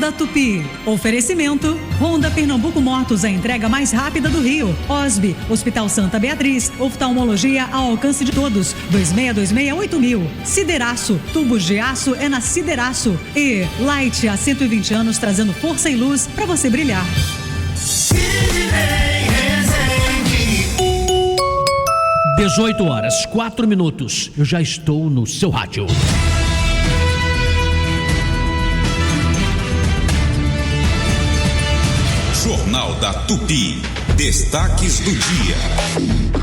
da Tupi. Oferecimento: Honda Pernambuco Motos, a entrega mais rápida do Rio. OSB, Hospital Santa Beatriz, oftalmologia ao alcance de todos. 26268000. Sideraço, tubos de aço é na Sideraço. E Light, há 120 anos trazendo força e luz para você brilhar. 18h04. Eu já estou no seu rádio. Jornal da Tupi. Destaques do dia.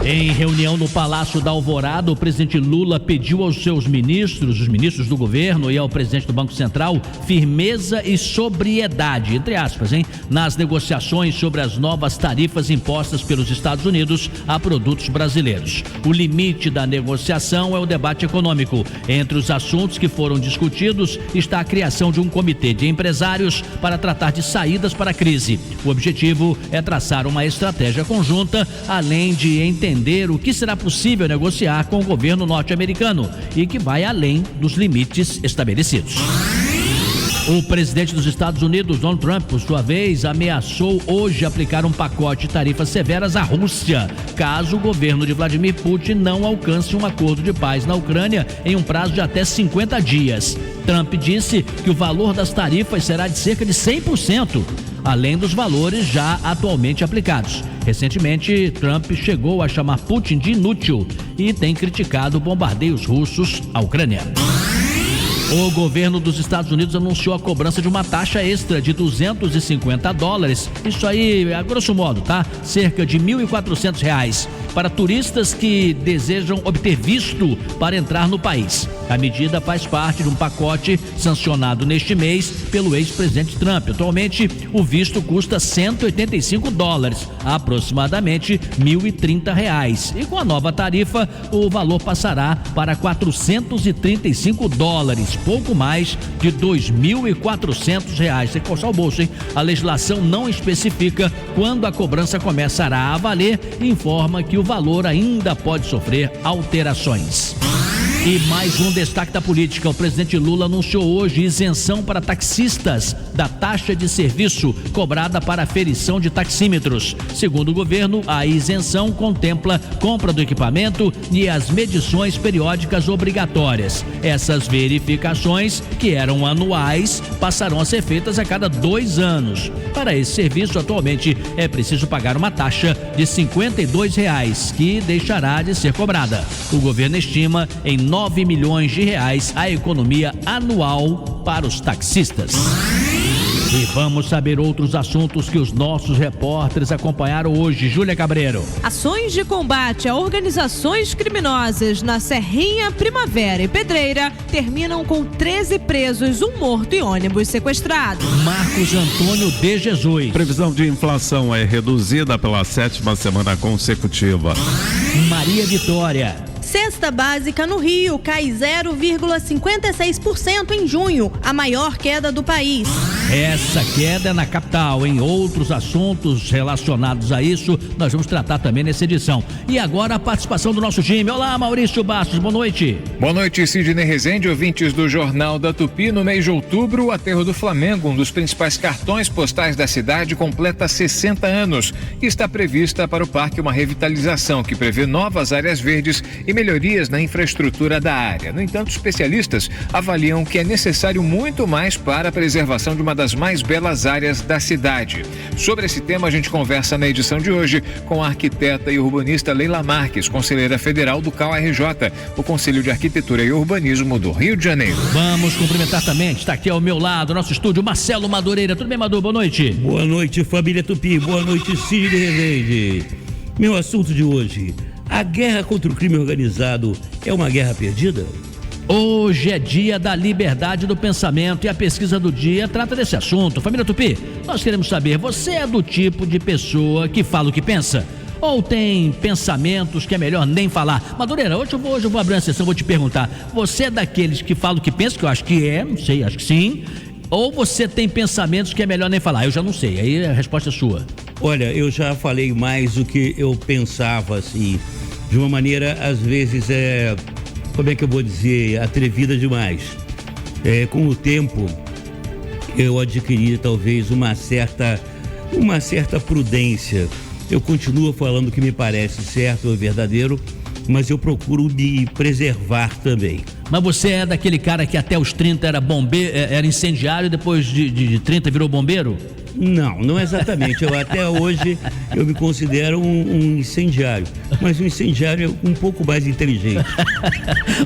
Em reunião no Palácio da Alvorada, o presidente Lula pediu aos seus ministros, os ministros do governo, e ao presidente do Banco Central, firmeza e sobriedade, entre aspas, nas negociações sobre as novas tarifas impostas pelos Estados Unidos a produtos brasileiros. O limite da negociação é o debate econômico. Entre os assuntos que foram discutidos está a criação de um comitê de empresários para tratar de saídas para a crise. O objetivo é traçar uma estratégia conjunta, além de entender o que será possível negociar com o governo norte-americano e que vai além dos limites estabelecidos. O presidente dos Estados Unidos, Donald Trump, por sua vez, ameaçou hoje aplicar um pacote de tarifas severas à Rússia, caso o governo de Vladimir Putin não alcance um acordo de paz na Ucrânia em um prazo de até 50 dias. Trump disse que o valor das tarifas será de cerca de 100%, além dos valores já atualmente aplicados. Recentemente, Trump chegou a chamar Putin de inútil e tem criticado bombardeios russos à Ucrânia. O governo dos Estados Unidos anunciou a cobrança de uma taxa extra de $250. Isso aí, a grosso modo, tá? Cerca de R$1.400 para turistas que desejam obter visto para entrar no país. A medida faz parte de um pacote sancionado neste mês pelo ex-presidente Trump. Atualmente, o visto custa $185, aproximadamente R$1.030. E com a nova tarifa, o valor passará para $435, pouco mais de R$2.400. Tem que coçar o bolso, hein? A legislação não especifica quando a cobrança começará a valer e informa que o valor ainda pode sofrer alterações. E mais um destaque da política. O presidente Lula anunciou hoje isenção para taxistas da taxa de serviço cobrada para aferição de taxímetros. Segundo o governo, a isenção contempla compra do equipamento e as medições periódicas obrigatórias. Essas verificações, que eram anuais, passarão a ser feitas a cada 2 anos. Para esse serviço, atualmente, é preciso pagar uma taxa de R$52, que deixará de ser cobrada. O governo estima em R$9 milhões a economia anual para os taxistas. E vamos saber outros assuntos que os nossos repórteres acompanharam hoje. Júlia Cabreiro. Ações de combate a organizações criminosas na Serrinha, Primavera e Pedreira terminam com 13 presos, um morto e ônibus sequestrado. Marcos Antônio de Jesus. Previsão de inflação é reduzida pela 7ª semana consecutiva. Maria Vitória. Cesta básica no Rio cai 0,56% em junho, a maior queda do país. Essa queda é na capital. Em outros assuntos relacionados a isso, nós vamos tratar também nessa edição. E agora a participação do nosso time. Olá, Maurício Bastos, boa noite. Boa noite, Sidney Rezende, ouvintes do Jornal da Tupi. No mês de outubro, o Aterro do Flamengo, um dos principais cartões postais da cidade, completa 60 anos. E está prevista para o parque uma revitalização que prevê novas áreas verdes e melhorias na infraestrutura da área. No entanto, especialistas avaliam que é necessário muito mais para a preservação de uma das mais belas áreas da cidade. Sobre esse tema, a gente conversa na edição de hoje com a arquiteta e urbanista Leila Marques, conselheira federal do CAU-RJ, o Conselho de Arquitetura e Urbanismo do Rio de Janeiro. Vamos cumprimentar também, está aqui ao meu lado, nosso estúdio, Marcelo Madureira. Tudo bem, Madu? Boa noite. Boa noite, família Tupi. Boa noite, Sidney Rezende. Meu assunto de hoje: a guerra contra o crime organizado é uma guerra perdida? Hoje é dia da liberdade do pensamento e a pesquisa do dia trata desse assunto. Família Tupi, nós queremos saber, você é do tipo de pessoa que fala o que pensa? Ou tem pensamentos que é melhor nem falar? Madureira, hoje eu vou abrir uma sessão, vou te perguntar, você é daqueles que falam o que pensa, que eu acho que é, não sei, acho que sim, ou você tem pensamentos que é melhor nem falar? Eu já não sei, aí a resposta é sua. Olha, eu já falei mais do que eu pensava, assim, de uma maneira, às vezes, como é que eu vou dizer, atrevida demais. Com o tempo, eu adquiri talvez uma certa prudência. Eu continuo falando o que me parece certo ou verdadeiro, mas eu procuro me preservar também. Mas você é daquele cara que até os 30 era incendiário e depois de 30 virou bombeiro? Não exatamente. Até hoje eu me considero um incendiário, mas um incendiário um pouco mais inteligente.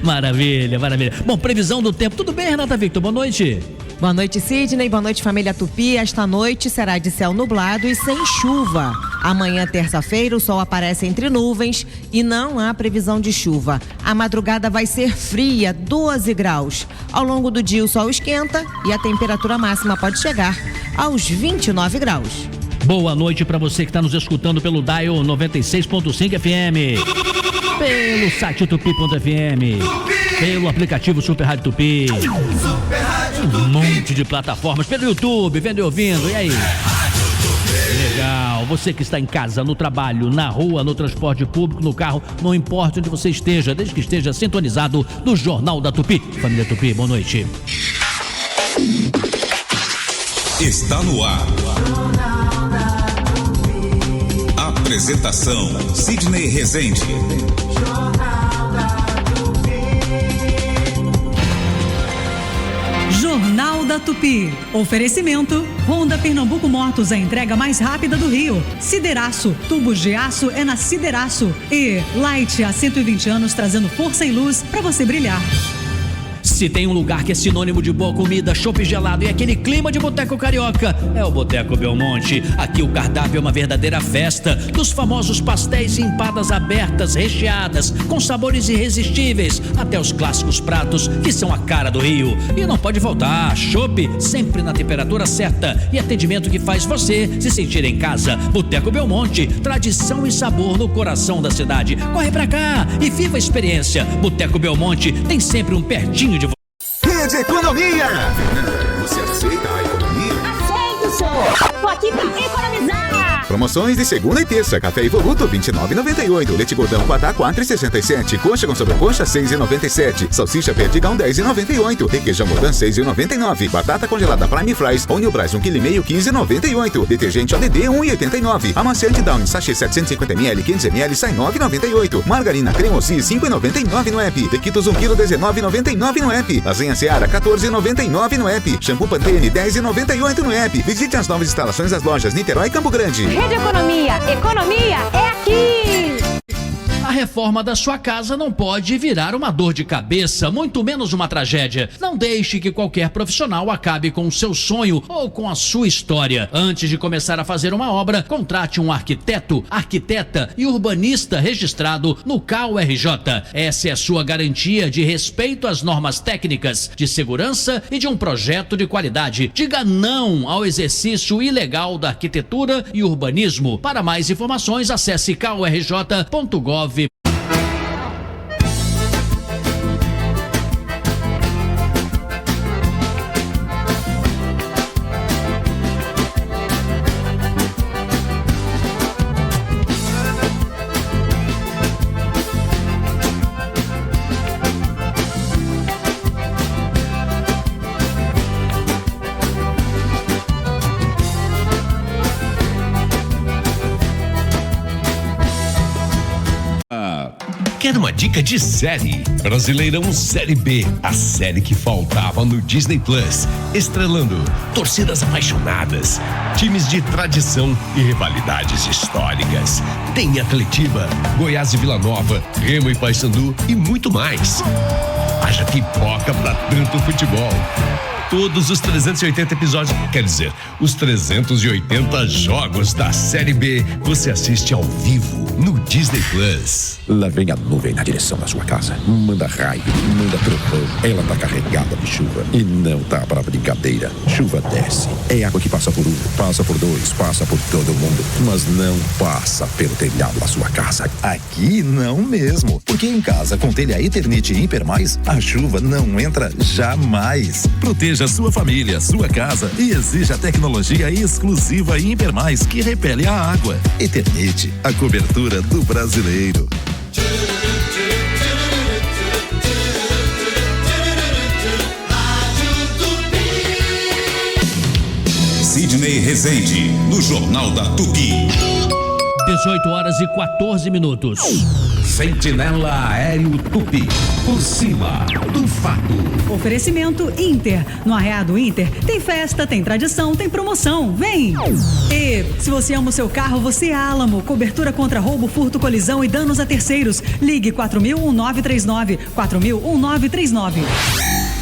Maravilha. Bom, previsão do tempo. Tudo bem, Renata Victor? Boa noite. Boa noite, Sidney. Boa noite, família Tupi. Esta noite será de céu nublado e sem chuva. Amanhã, terça-feira, o sol aparece entre nuvens e não há previsão de chuva. A madrugada vai ser fria, 12 graus. Ao longo do dia, o sol esquenta e a temperatura máxima pode chegar aos 29 graus. Boa noite para você que está nos escutando pelo Dial 96.5 FM, pelo site tupi.fm, pelo aplicativo Super Rádio Tupi, um monte de plataformas, pelo YouTube, vendo e ouvindo, e aí? Legal, você que está em casa, no trabalho, na rua, no transporte público, no carro, não importa onde você esteja, desde que esteja sintonizado no Jornal da Tupi. Família Tupi, boa noite. Está no ar. Apresentação: Sidney Rezende. Jornal da Tupi. Oferecimento: Honda Pernambuco Motos, a entrega mais rápida do Rio. Sideraço, tubos de aço é na Sideraço. E Light, há 120 anos trazendo força e luz para você brilhar. Se tem um lugar que é sinônimo de boa comida, chopp gelado e aquele clima de boteco carioca, é o Boteco Belmonte. Aqui o cardápio é uma verdadeira festa, dos famosos pastéis e empadas abertas, recheadas, com sabores irresistíveis, até os clássicos pratos que são a cara do Rio. E não pode faltar, chopp sempre na temperatura certa e atendimento que faz você se sentir em casa. Boteco Belmonte, tradição e sabor no coração da cidade. Corre pra cá e viva a experiência. Boteco Belmonte tem sempre um pertinho de Rede Economia. Você aceita a economia? Aceito, senhor. Tô aqui pra economizar. Promoções de segunda e terça. Café Evoluto, R$ 29,98. Leite Gordão Quatá, R$ 4,67. Coxa com sobrecoxa, R$ 6,97. Salsicha Perdigão, R$ 10,98. Requeijão Modan, R$ 6,99. Batata congelada Prime Fries, Ônio Brás, 1,5 kg, R$ 15,98. Detergente ADD, R$ 1,89. Amaciante Downy, sachê 750ml, 500ml, sai R$ 9,98. Margarina Cremosis, R$ 5,99 no app. Tequitos 1 kg, R$ 19,99 no app. Lasanha Seara, R$ 14,99 no app. Shampoo Pantene, R$ 10,98 no app. Visite as novas instalações das lojas Niterói e Campo Grande. Rede Economia. Economia é aqui. A reforma da sua casa não pode virar uma dor de cabeça, muito menos uma tragédia. Não deixe que qualquer profissional acabe com o seu sonho ou com a sua história. Antes de começar a fazer uma obra, contrate um arquiteto, arquiteta e urbanista registrado no CAU-RJ. Essa é a sua garantia de respeito às normas técnicas, de segurança e de um projeto de qualidade. Diga não ao exercício ilegal da arquitetura e urbanismo. Para mais informações, acesse caurj.gov. Quer uma dica de série? Brasileirão Série B, a série que faltava no Disney Plus, estrelando torcidas apaixonadas, times de tradição e rivalidades históricas. Tem Atletiba, Goiás e Vila Nova, Remo e Paysandu e muito mais. Haja pipoca pra tanto futebol. Todos os 380 episódios, quer dizer, os 380 jogos da Série B, você assiste ao vivo no Disney Plus. Lá vem a nuvem na direção da sua casa. Manda raio, manda trovão. Ela tá carregada de chuva e não tá pra brincadeira. Chuva desce. É água que passa por um, passa por dois, passa por todo mundo, mas não passa pelo telhado da sua casa. Aqui não mesmo. Porque em casa, com telha Eternit e Hipermais, a chuva não entra jamais. Proteja sua família, sua casa e exija a tecnologia exclusiva Hipermais que repele a água. Eternit, a cobertura do brasileiro. Sidney Rezende, no Jornal da Tupi. 18h14. Sentinela Aéreo Tupi, por cima do fato. Oferecimento Inter. No Arreado Inter tem festa, tem tradição, tem promoção. Vem! E se você ama o seu carro, você é Álamo. Cobertura contra roubo, furto, colisão e danos a terceiros. Ligue 4000-1939. 4000-1939.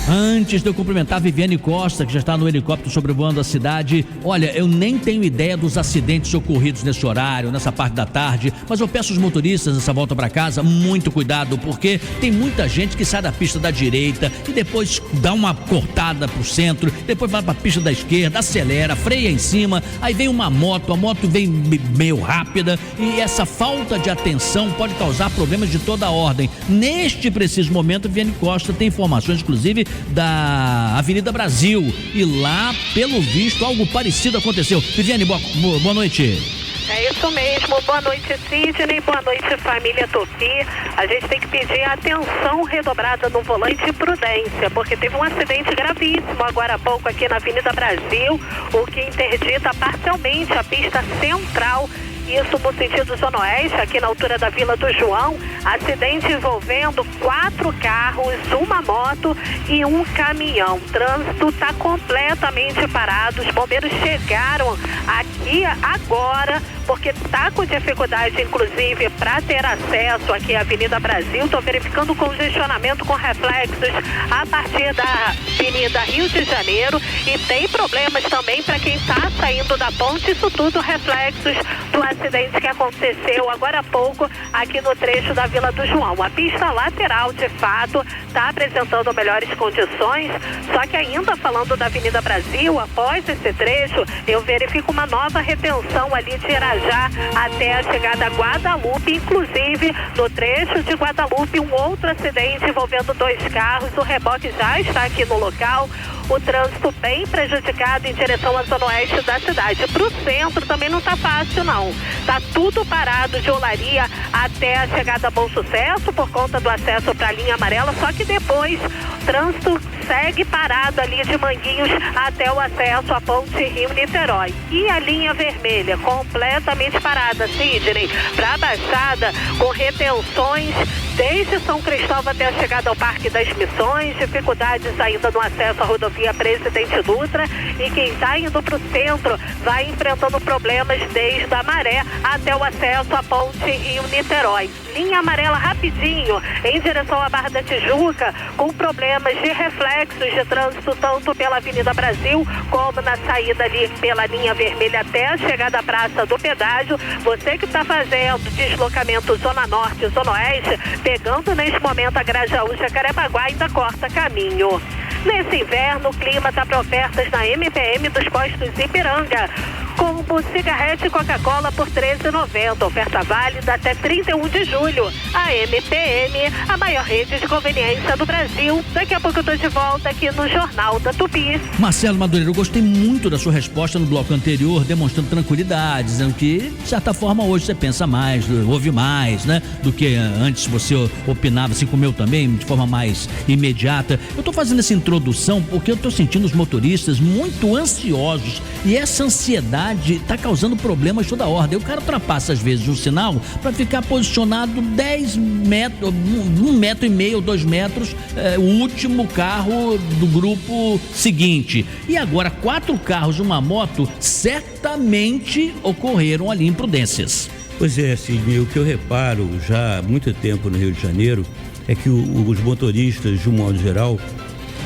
Antes de eu cumprimentar a Viviane Costa, que já está no helicóptero sobrevoando a cidade, olha, eu nem tenho ideia dos acidentes ocorridos nesse horário, nessa parte da tarde, mas eu peço aos motoristas nessa volta para casa muito cuidado, porque tem muita gente que sai da pista da direita e depois dá uma cortada pro centro, depois vai para a pista da esquerda, acelera, freia em cima, aí vem uma moto, a moto vem meio rápida e essa falta de atenção pode causar problemas de toda a ordem. Neste preciso momento, Viviane Costa tem informações, inclusive, da Avenida Brasil, e lá, pelo visto, algo parecido aconteceu. Viviane, boa noite. É isso mesmo, boa noite, Sidney, boa noite, família Tupi. A gente tem que pedir atenção redobrada no volante e prudência, porque teve um acidente gravíssimo agora há pouco aqui na Avenida Brasil, o que interdita parcialmente a pista central. Isso no sentido zona oeste, aqui na altura da Vila do João. Acidente envolvendo 4 carros, uma moto e um caminhão. O trânsito está completamente parado. Os bombeiros chegaram aqui agora, porque está com dificuldade, inclusive, para ter acesso aqui à Avenida Brasil. Estou verificando congestionamento com reflexos a partir da Avenida Rio de Janeiro. E tem problemas também para quem está saindo da ponte. Isso tudo reflexos do acidente que aconteceu agora há pouco aqui no trecho da Vila do João. A pista lateral, de fato, está apresentando melhores condições, só que ainda falando da Avenida Brasil, após esse trecho, eu verifico uma nova retenção ali de Irajá até a chegada a Guadalupe, inclusive no trecho de Guadalupe, um outro acidente envolvendo 2 carros, o reboque já está aqui no local. O trânsito bem prejudicado em direção à zona oeste da cidade. Para o centro também não está fácil, não. Está tudo parado de Olaria até a chegada a Bom Sucesso por conta do acesso para a linha amarela, só que depois o trânsito segue parado ali de Manguinhos até o acesso à ponte Rio-Niterói. E a linha vermelha completamente parada, Sidney, para a Baixada, com retenções desde São Cristóvão até a chegada ao Parque das Missões, dificuldades ainda no acesso à rodovia Presidente Dutra, e quem está indo para o centro vai enfrentando problemas desde a Maré até o acesso à ponte Rio-Niterói. Linha amarela rapidinho em direção à Barra da Tijuca, com problemas de reflexos de trânsito tanto pela Avenida Brasil como na saída ali pela linha vermelha até a chegada à Praça do Pedágio. Você que está fazendo deslocamento Zona Norte e Zona Oeste, pegando neste momento a Grajaú, Jacarepaguá, ainda corta caminho. Nesse inverno, o clima está para ofertas na MPM dos postos Ipiranga. Combo cigarrete e Coca-Cola por R$ 13,90. Oferta válida até 31 de julho. A MPM, a maior rede de conveniência do Brasil. Daqui a pouco eu estou de volta aqui no Jornal da Tupi. Marcelo Madureira, eu gostei muito da sua resposta no bloco anterior, demonstrando tranquilidade, dizendo que, de certa forma, hoje você pensa mais, ouve mais, né? Do que antes você opinava, assim como eu também, de forma mais imediata. Eu estou fazendo essa introdução porque eu estou sentindo os motoristas muito ansiosos, e essa ansiedade está causando problemas toda a ordem. O cara ultrapassa às vezes um sinal para ficar posicionado 10 metros, 1,5 metro ou 2 metros, o último carro do grupo seguinte. E agora 4 carros e uma moto certamente ocorreram ali imprudências. Pois é, Sidney, o que eu reparo já há muito tempo no Rio de Janeiro é que os motoristas, de um modo geral,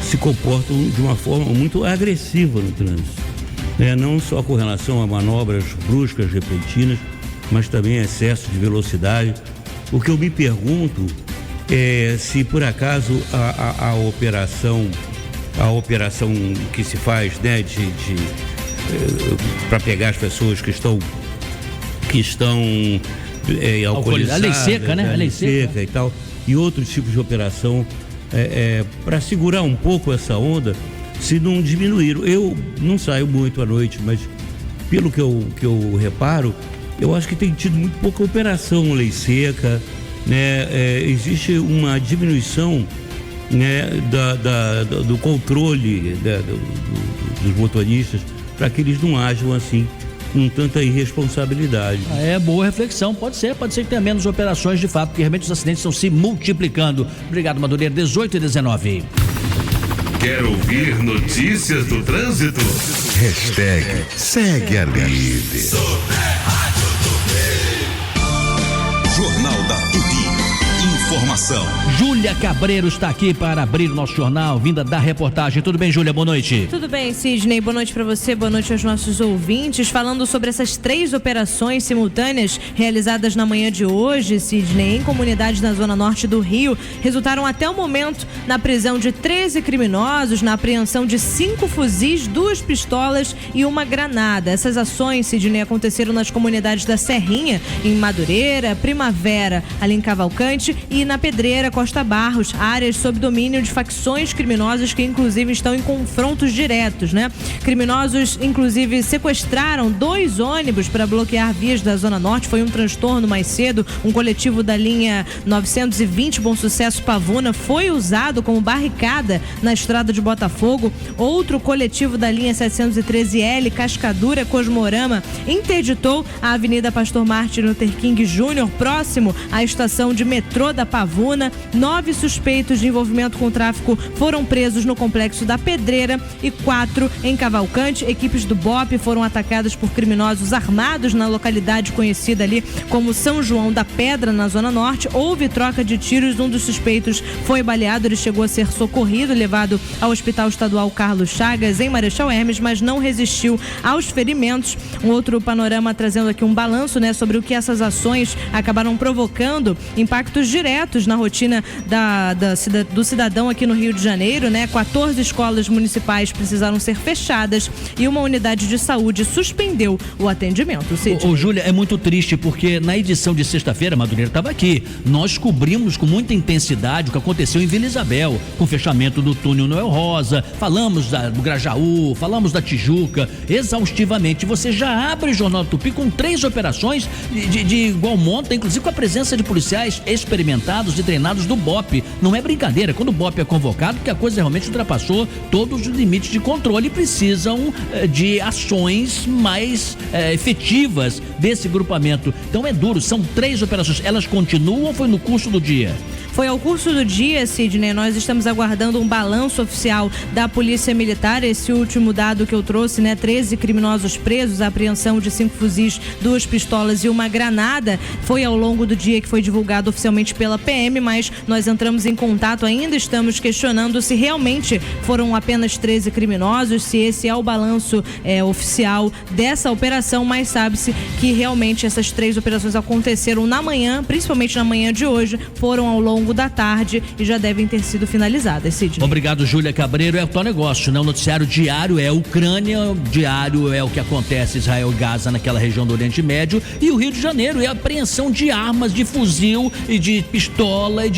se comportam de uma forma muito agressiva no trânsito. Não só com relação a manobras bruscas, repentinas, mas também excesso de velocidade. O que eu me pergunto é se por acaso a operação que se faz, né, para pegar as pessoas que estão alcoolizadas, a lei seca, né? A lei seca e tal, e outros tipos de operação para segurar um pouco essa onda, se não diminuíram. Eu não saio muito à noite, mas pelo que eu reparo, eu acho que tem tido muito pouca operação lei seca, né? Existe uma diminuição, né, do controle dos motoristas para que eles não ajam assim com tanta irresponsabilidade. É boa reflexão, pode ser que tenha menos operações de fato, porque realmente os acidentes estão se multiplicando. Obrigado, Madureira. 18 e 19. Quer ouvir notícias do trânsito? Hashtag segue a líder. Jornal da Tupi. Informação. Júlia Cabreiro está aqui para abrir o nosso jornal, vinda da reportagem. Tudo bem, Júlia? Boa noite. Tudo bem, Sidney. Boa noite para você, boa noite aos nossos ouvintes. Falando sobre essas 3 operações simultâneas realizadas na manhã de hoje, Sidney, em comunidades na zona norte do Rio, resultaram até o momento na prisão de 13 criminosos, na apreensão de 5 fuzis, 2 pistolas e uma granada. Essas ações, Sidney, aconteceram nas comunidades da Serrinha, em Madureira, Primavera, ali em Cavalcante, e na Pedreira, Costa Barros, áreas sob domínio de facções criminosas que inclusive estão em confrontos diretos, né? Criminosos inclusive sequestraram 2 ônibus para bloquear vias da Zona Norte. Foi um transtorno mais cedo. Um coletivo da linha 920 Bom Sucesso Pavuna foi usado como barricada na estrada de Botafogo. Outro coletivo da linha 713L Cascadura Cosmorama interditou a Avenida Pastor Martin Luther King Jr., próximo à estação de metrô da Pavuna. 9 suspeitos de envolvimento com o tráfico foram presos no complexo da Pedreira e 4 em Cavalcante. Equipes do BOP foram atacadas por criminosos armados na localidade conhecida ali como São João da Pedra, na Zona Norte. Houve troca de tiros, um dos suspeitos foi baleado, ele chegou a ser socorrido, levado ao Hospital Estadual Carlos Chagas, em Marechal Hermes, mas não resistiu aos ferimentos. Um outro panorama trazendo aqui um balanço, né, sobre o que essas ações acabaram provocando, impactos diretos na rotina do cidadão aqui no Rio de Janeiro, né? 14 escolas municipais precisaram ser fechadas e uma unidade de saúde suspendeu o atendimento. Júlia, é muito triste porque na edição de sexta-feira, Madureira estava aqui, nós cobrimos com muita intensidade o que aconteceu em Vila Isabel, com o fechamento do túnel Noel Rosa, falamos do Grajaú, falamos da Tijuca, exaustivamente. Você já abre o Jornal do Tupi com 3 operações de igual monta, inclusive com a presença de policiais experimentados e treinados do BOP. Não é brincadeira, quando o BOP é convocado, que a coisa realmente ultrapassou todos os limites de controle e precisam de ações mais efetivas desse grupamento. Então é duro, são 3 operações, elas continuam ou foi no curso do dia? Foi ao curso do dia, Sidney. Nós estamos aguardando um balanço oficial da Polícia Militar. Esse último dado que eu trouxe, né? 13 criminosos presos, a apreensão de 5 fuzis, 2 pistolas e uma granada. Foi ao longo do dia que foi divulgado oficialmente pela PM, mas nós entramos em contato, ainda estamos questionando se realmente foram apenas 13 criminosos, se esse é o balanço oficial dessa operação, mas sabe-se que realmente essas 3 operações aconteceram na manhã, principalmente na manhã de hoje, foram ao longo da tarde e já devem ter sido finalizadas, Sidney. Obrigado, Júlia Cabreiro. É o teu negócio, né? O noticiário diário é Ucrânia, diário é o que acontece em Israel e Gaza, naquela região do Oriente Médio, e o Rio de Janeiro é a apreensão de armas, de fuzil e de pistola e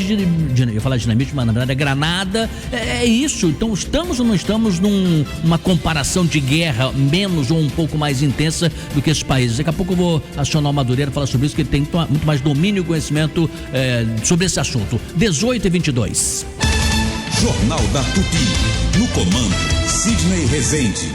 eu ia falar de dinamite, mas na verdade é granada. É isso. Então estamos ou não estamos numa comparação de guerra menos ou um pouco mais intensa do que esses países? Daqui a pouco eu vou acionar o Madureira, falar sobre isso, que ele tem muito mais domínio e conhecimento sobre esse assunto. 18 e 22. Jornal da Tupi. No comando, Sidney Rezende.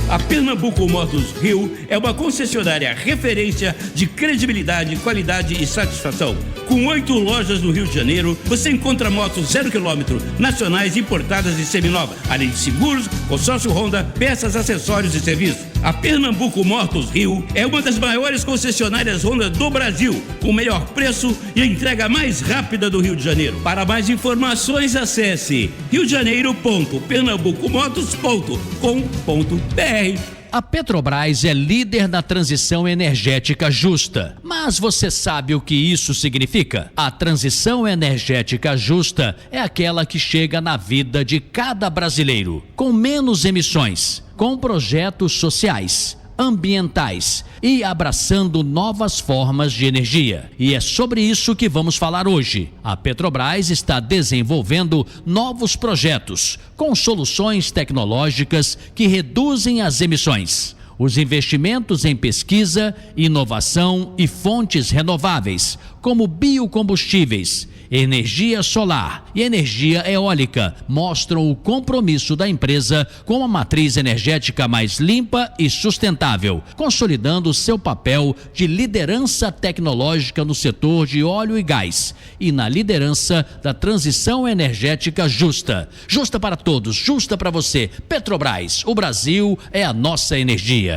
A Pernambuco Motos Rio é uma concessionária referência de credibilidade, qualidade e satisfação. Com 8 lojas no Rio de Janeiro, você encontra motos 0 km, nacionais, importadas e seminovas, além de seguros, consórcio Honda, peças, acessórios e serviços. A Pernambuco Motos Rio é uma das maiores concessionárias Honda do Brasil, com o melhor preço e a entrega mais rápida do Rio de Janeiro. Para mais informações, acesse riodejaneiropernambucomotos.com.br. A Petrobras é líder na transição energética justa. Mas você sabe o que isso significa? A transição energética justa é aquela que chega na vida de cada brasileiro, com menos emissões, com projetos sociais, ambientais e abraçando novas formas de energia. E é sobre isso que vamos falar hoje. A Petrobras está desenvolvendo novos projetos com soluções tecnológicas que reduzem as emissões. Os investimentos em pesquisa, inovação e fontes renováveis, como biocombustíveis, Energia solar e energia eólica mostram o compromisso da empresa com uma matriz energética mais limpa e sustentável, consolidando seu papel de liderança tecnológica no setor de óleo e gás e na liderança da transição energética justa. Justa para todos, justa para você. Petrobras, o Brasil é a nossa energia.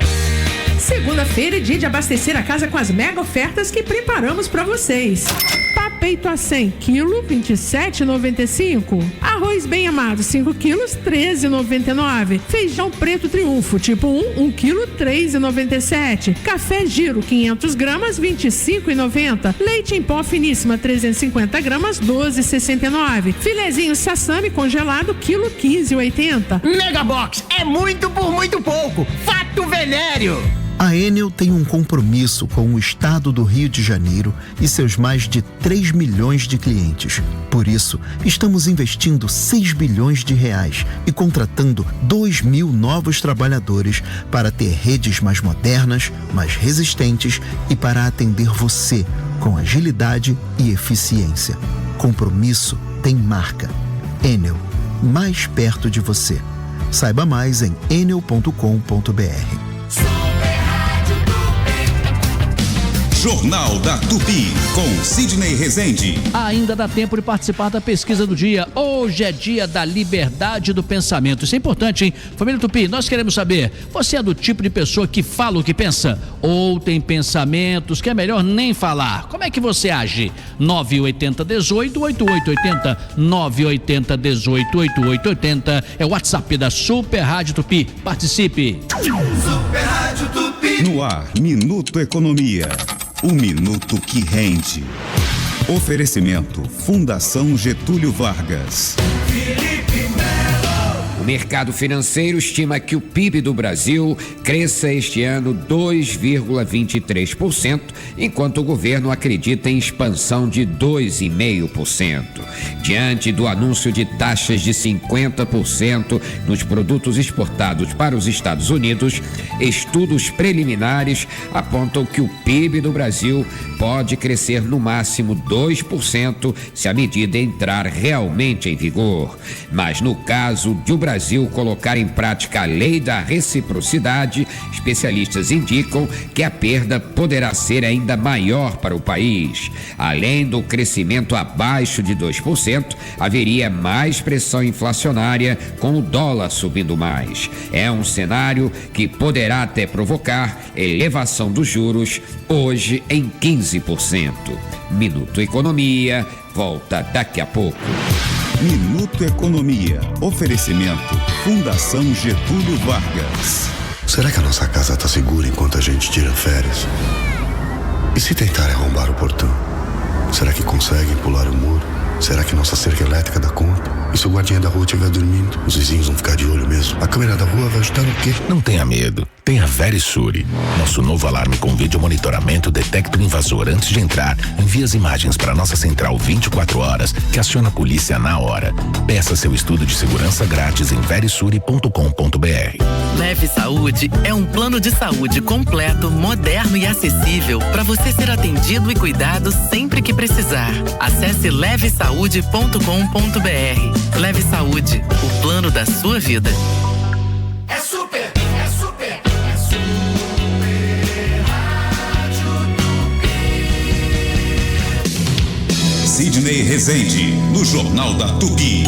Segunda-feira é dia de abastecer a casa com as mega ofertas que preparamos para vocês. Peito a 100 kg, R$ 27,95. Arroz bem amado, 5 kg, R$ 13,99. Feijão preto Triunfo, tipo 1 kg, R$ 3,97. Café Giro, 500 gramas, R$ 25,90. Leite em pó finíssima, 350 gramas, R$ 12,69. Filezinho Sassami congelado, quilo, R$ 15,80. Megabox é muito por muito pouco. Fato venéreo. A Enel tem um compromisso com o estado do Rio de Janeiro e seus mais de 3 milhões de clientes. Por isso, estamos investindo 6 bilhões de reais e contratando 2.000 novos trabalhadores para ter redes mais modernas, mais resistentes e para atender você com agilidade e eficiência. Compromisso tem marca. Enel, mais perto de você. Saiba mais em enel.com.br. Jornal da Tupi, com Sidney Rezende. Ainda dá tempo de participar da pesquisa do dia. Hoje é dia da liberdade do pensamento. Isso é importante, hein? Família Tupi, nós queremos saber, você é do tipo de pessoa que fala o que pensa? Ou tem pensamentos que é melhor nem falar? Como é que você age? 980-18-8880, 980-18-8880 é o WhatsApp da Super Rádio Tupi. Participe. Super Rádio Tupi. No ar, Minuto Economia. O minuto que rende. Oferecimento Fundação Getúlio Vargas. O mercado financeiro estima que o PIB do Brasil cresça este ano 2,23%, enquanto o governo acredita em expansão de 2,5%. Diante do anúncio de taxas de 50% nos produtos exportados para os Estados Unidos, estudos preliminares apontam que o PIB do Brasil pode crescer no máximo 2% se a medida entrar realmente em vigor. Mas no caso de o Brasil colocar em prática a lei da reciprocidade, especialistas indicam que a perda poderá ser ainda maior para o país. Além do crescimento abaixo de 2%, haveria mais pressão inflacionária com o dólar subindo mais. É um cenário que poderá até provocar elevação dos juros, hoje em 15%. Minuto Economia, volta daqui a pouco. Minuto Economia. Oferecimento Fundação Getúlio Vargas. Será que a nossa casa está segura enquanto a gente tira férias? E se tentarem arrombar o portão? Será que conseguem pular o muro? Será que nossa cerca elétrica dá conta? E se o guardinha da rua estiver dormindo? Os vizinhos vão ficar de olho mesmo. A câmera da rua vai ajudar o quê? Não tenha medo. Tenha Verisure. Nosso novo alarme com vídeo monitoramento detecta o invasor antes de entrar. Envia as imagens para nossa central 24 horas, que aciona a polícia na hora. Peça seu estudo de segurança grátis em verisure.com.br. Leve Saúde é um plano de saúde completo, moderno e acessível para você ser atendido e cuidado sempre que precisar. Acesse levesaude.com.br. Leve Saúde, o plano da sua vida. É super, é super, é super Rádio Tupi. Sidney Rezende, no Jornal da Tupi.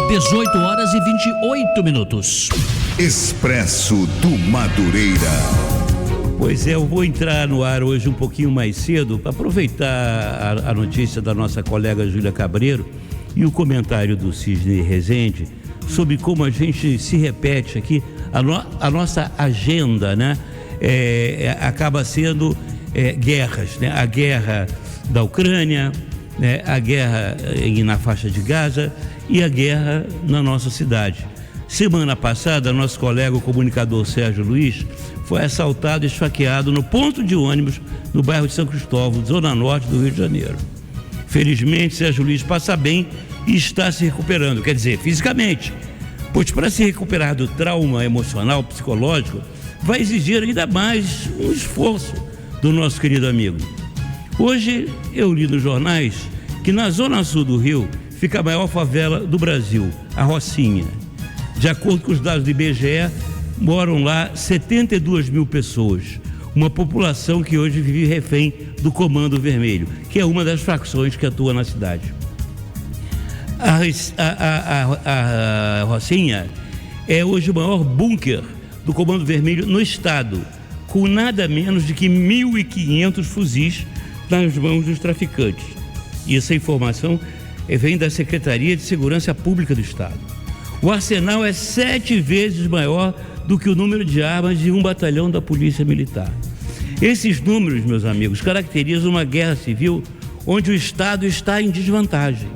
18 horas e 28 minutos. Expresso do Madureira. Pois é, eu vou entrar no ar hoje um pouquinho mais cedo para aproveitar a notícia da nossa colega Júlia Cabreiro e o comentário do Sidney Rezende sobre como a gente se repete aqui, a nossa agenda, né? Acaba sendo guerras, né? A guerra da Ucrânia, né? A guerra na faixa de Gaza e a guerra na nossa cidade. Semana passada, nosso colega, o comunicador Sérgio Luiz, foi assaltado e esfaqueado no ponto de ônibus no bairro de São Cristóvão, zona norte do Rio de Janeiro. Felizmente, Sérgio Luiz passa bem e está se recuperando, quer dizer, fisicamente. Pois para se recuperar do trauma emocional, psicológico, vai exigir ainda mais um esforço do nosso querido amigo. Hoje eu li nos jornais que na zona sul do Rio fica a maior favela do Brasil, a Rocinha. De acordo com os dados do IBGE, moram lá 72 mil pessoas, uma população que hoje vive refém do Comando Vermelho, que é uma das facções que atua na cidade. A Rocinha é hoje o maior bunker do Comando Vermelho no estado, com nada menos de que 1.500 fuzis nas mãos dos traficantes. E essa informação vem da Secretaria de Segurança Pública do Estado. O arsenal é 7 vezes maior do que o número de armas de um batalhão da Polícia Militar. Esses números, meus amigos, caracterizam uma guerra civil onde o Estado está em desvantagem.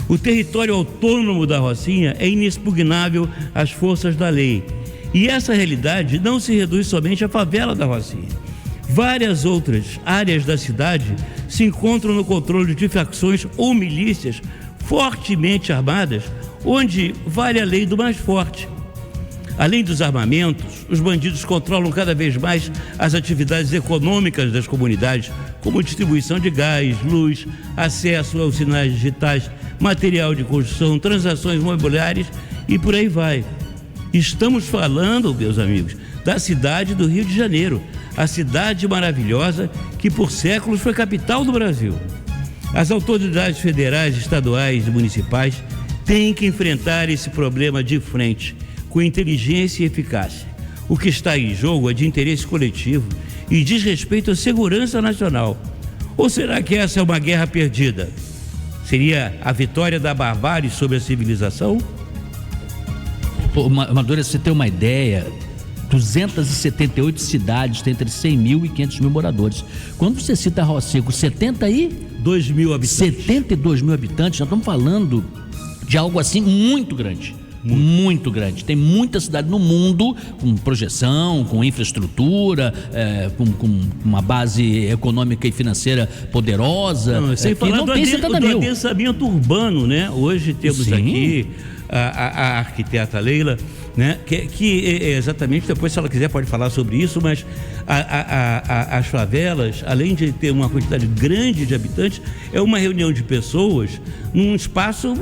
O território autônomo da Rocinha é inexpugnável às forças da lei. E essa realidade não se reduz somente à favela da Rocinha. Várias outras áreas da cidade se encontram no controle de facções ou milícias fortemente armadas, onde vale a lei do mais forte. Além dos armamentos, os bandidos controlam cada vez mais as atividades econômicas das comunidades, como distribuição de gás, luz, acesso aos sinais digitais, material de construção, transações imobiliárias e por aí vai. Estamos falando, meus amigos, da cidade do Rio de Janeiro, a cidade maravilhosa que por séculos foi capital do Brasil. As autoridades federais, estaduais e municipais têm que enfrentar esse problema de frente, com inteligência e eficácia. O que está em jogo é de interesse coletivo e diz respeito à segurança nacional. Ou será que essa é uma guerra perdida? Seria a vitória da barbárie sobre a civilização? Madura, você tem uma ideia, 278 cidades têm entre 100 mil e 500 mil moradores. Quando você cita a Rocinha com 72 mil habitantes, nós estamos falando de algo assim muito grande. Muito grande. Tem muita cidade no mundo com projeção, com infraestrutura, com uma base econômica e financeira poderosa. Sem falar do adensamento urbano, né? Hoje temos aqui a arquiteta Leila, né? Que exatamente, depois se ela quiser pode falar sobre isso, mas as favelas, além de ter uma quantidade grande de habitantes, é uma reunião de pessoas num espaço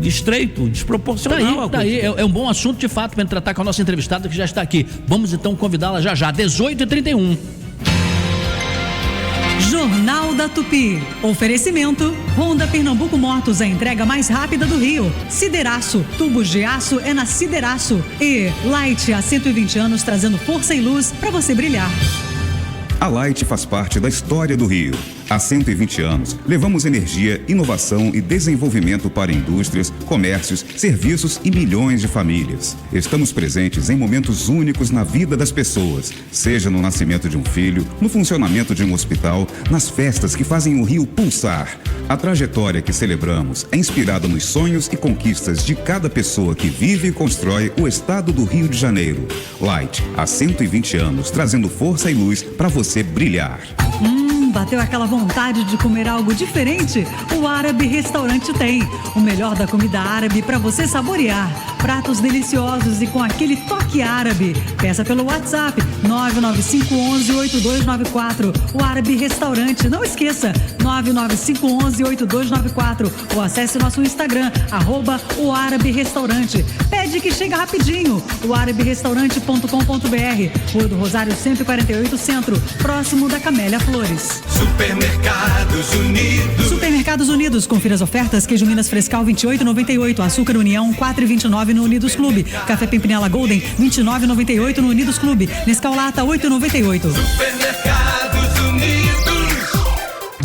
estreito, desproporcional. Tá aí, é um bom assunto de fato para tratar com a nossa entrevistada que já está aqui. Vamos então convidá-la já, 18h31. Jornal da Tupi. Oferecimento: Honda Pernambuco Motos, a entrega mais rápida do Rio. Sideraço, tubos de aço é na Sideraço. E Light, há 120 anos trazendo força e luz para você brilhar. A Light faz parte da história do Rio. Há 120 anos, levamos energia, inovação e desenvolvimento para indústrias, comércios, serviços e milhões de famílias. Estamos presentes em momentos únicos na vida das pessoas, seja no nascimento de um filho, no funcionamento de um hospital, nas festas que fazem o Rio pulsar. A trajetória que celebramos é inspirada nos sonhos e conquistas de cada pessoa que vive e constrói o estado do Rio de Janeiro. Light, há 120 anos, trazendo força e luz para você brilhar. Bateu aquela vontade de comer algo diferente? O Árabe Restaurante tem. O melhor da comida árabe para você saborear. Pratos deliciosos e com aquele toque árabe. Peça pelo WhatsApp 99511-8294. O Árabe Restaurante. Não esqueça, 99511-8294. Ou acesse nosso Instagram, @o Árabe Restaurante. Pede que chega rapidinho. O araberestaurante.com.br. Rua do Rosário 148 Centro, próximo da Camélia Flores. Supermercados Unidos. Supermercados Unidos, confira as ofertas: queijo Minas Frescal 28,98, açúcar União 4,29 no Unidos Clube, café Pimpinela Golden 29,98 no Unidos Clube, Nescau Lata 8,98. Supermercados Unidos.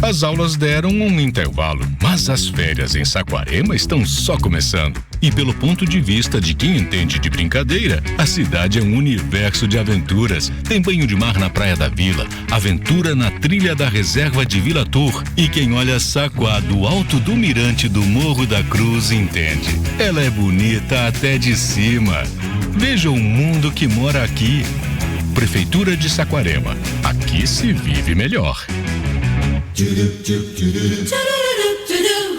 As aulas deram um intervalo, mas as férias em Saquarema estão só começando. E pelo ponto de vista de quem entende de brincadeira, a cidade é um universo de aventuras. Tem banho de mar na Praia da Vila, aventura na trilha da reserva de Vila Tour. E quem olha Saquá do alto do mirante do Morro da Cruz entende. Ela é bonita até de cima. Veja o mundo que mora aqui. Prefeitura de Saquarema. Aqui se vive melhor.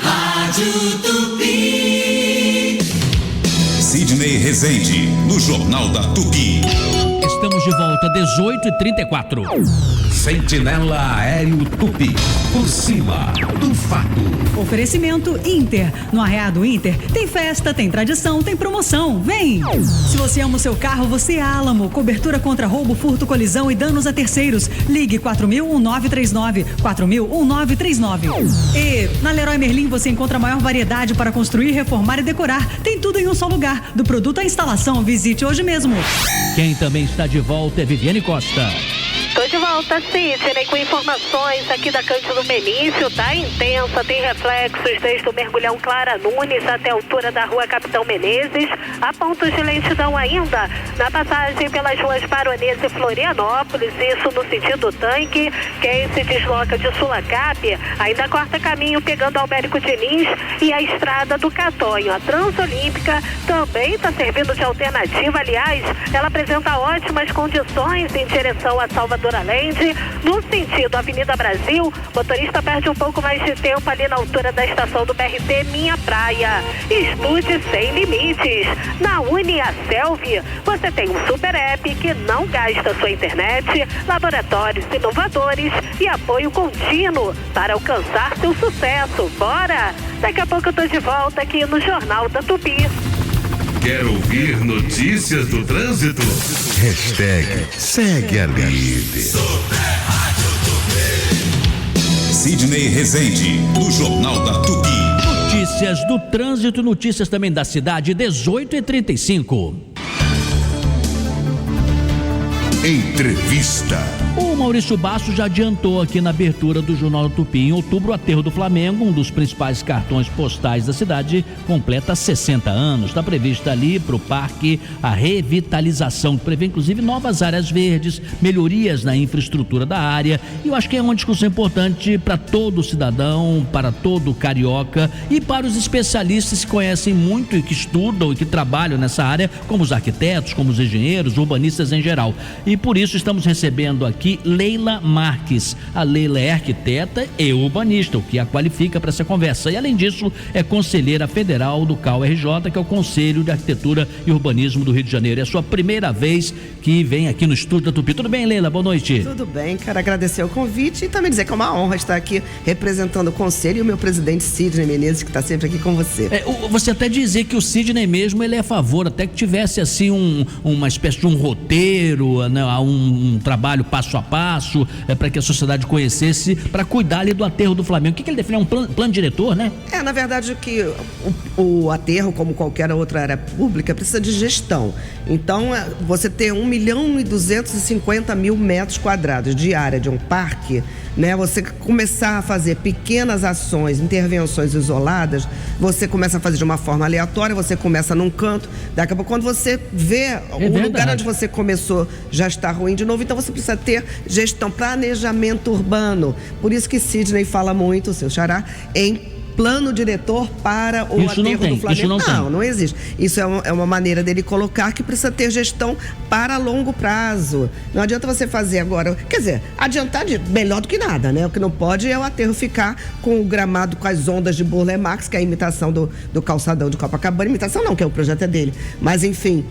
Rádio Tupi. Sidney Rezende, no Jornal da Tupi. Estamos de volta, 18h34. Sentinela Aéreo Tupi, por cima do fato. Oferecimento Inter. No Arreado Inter tem festa, tem tradição, tem promoção. Vem! Se você ama o seu carro, você é Álamo. Cobertura contra roubo, furto, colisão e danos a terceiros. Ligue 4000-1939. 4000-1939. E na Leroy Merlin você encontra a maior variedade para construir, reformar e decorar. Tem tudo em um só lugar. Do produto à instalação, visite hoje mesmo. Quem também está de volta é Viviane Costa. Tô de volta, Sidney, com informações aqui da Cândido Benício, tá intensa, tem reflexos desde o Mergulhão Clara Nunes até a altura da Rua Capitão Menezes, há pontos de lentidão ainda na passagem pelas ruas Baronesa e Florianópolis, isso no sentido tanque. Quem se desloca de Sulacap ainda corta caminho pegando Albérico Diniz e a Estrada do Catonho. A Transolímpica também está servindo de alternativa, aliás, ela apresenta ótimas condições em direção a Salvador Allende, no sentido Avenida Brasil. Motorista perde um pouco mais de tempo ali na altura da estação do BRT Minha Praia. Estude sem limites. Na Uniaselv, você tem um super app que não gasta sua internet, laboratórios inovadores e apoio contínuo para alcançar seu sucesso. Bora! Daqui a pouco eu tô de volta aqui no Jornal da Tupi. Quer ouvir notícias do trânsito? Hashtag segue a líder. Sidney Rezende, do Jornal da Tupi. Notícias do trânsito, notícias também da cidade, 18h35. Entrevista. O Maurício Basso já adiantou aqui na abertura do Jornal do Tupi. Em outubro, o Aterro do Flamengo, um dos principais cartões postais da cidade, completa 60 anos. Está prevista ali para o parque a revitalização, que prevê inclusive novas áreas verdes, melhorias na infraestrutura da área. E eu acho que é uma discussão importante para todo cidadão, para todo carioca e para os especialistas que conhecem muito e que estudam e que trabalham nessa área, como os arquitetos, como os engenheiros, urbanistas em geral. E por isso estamos recebendo aqui Leila Marques. A Leila é arquiteta e urbanista, o que a qualifica para essa conversa. E além disso, é conselheira federal do CAU-RJ, que é o Conselho de Arquitetura e Urbanismo do Rio de Janeiro. É a sua primeira vez que vem aqui no estúdio da Tupi. Tudo bem, Leila? Boa noite. Tudo bem, quero agradecer o convite e também dizer que é uma honra estar aqui representando o Conselho e o meu presidente Sidney Menezes, que está sempre aqui com você. Você até dizer que o Sidney mesmo, ele é a favor, até que tivesse assim uma espécie de um roteiro, né, um trabalho passo a passo, para que a sociedade conhecesse, para cuidar ali do aterro do Flamengo. O que ele define? É um plano diretor, né? Na verdade, que o aterro, como qualquer outra área pública, precisa de gestão. Então, você ter 1.250.000 metros quadrados de área de um parque, né? Você começar a fazer pequenas ações, intervenções isoladas, você começa a fazer de uma forma aleatória, você começa num canto, daqui a pouco quando você vê o lugar onde você começou já está ruim de novo, então você precisa ter gestão, planejamento urbano. Por isso que Sidney fala muito, o seu xará, em plano diretor para o aterro do Flamengo. Isso não existe. Isso é uma maneira dele colocar que precisa ter gestão para longo prazo. Não adianta você fazer agora, quer dizer, adiantar melhor do que nada, né? O que não pode é o aterro ficar com o gramado com as ondas de Burle Marx, que é a imitação do calçadão de Copacabana. Imitação não, que o projeto é dele. Mas enfim,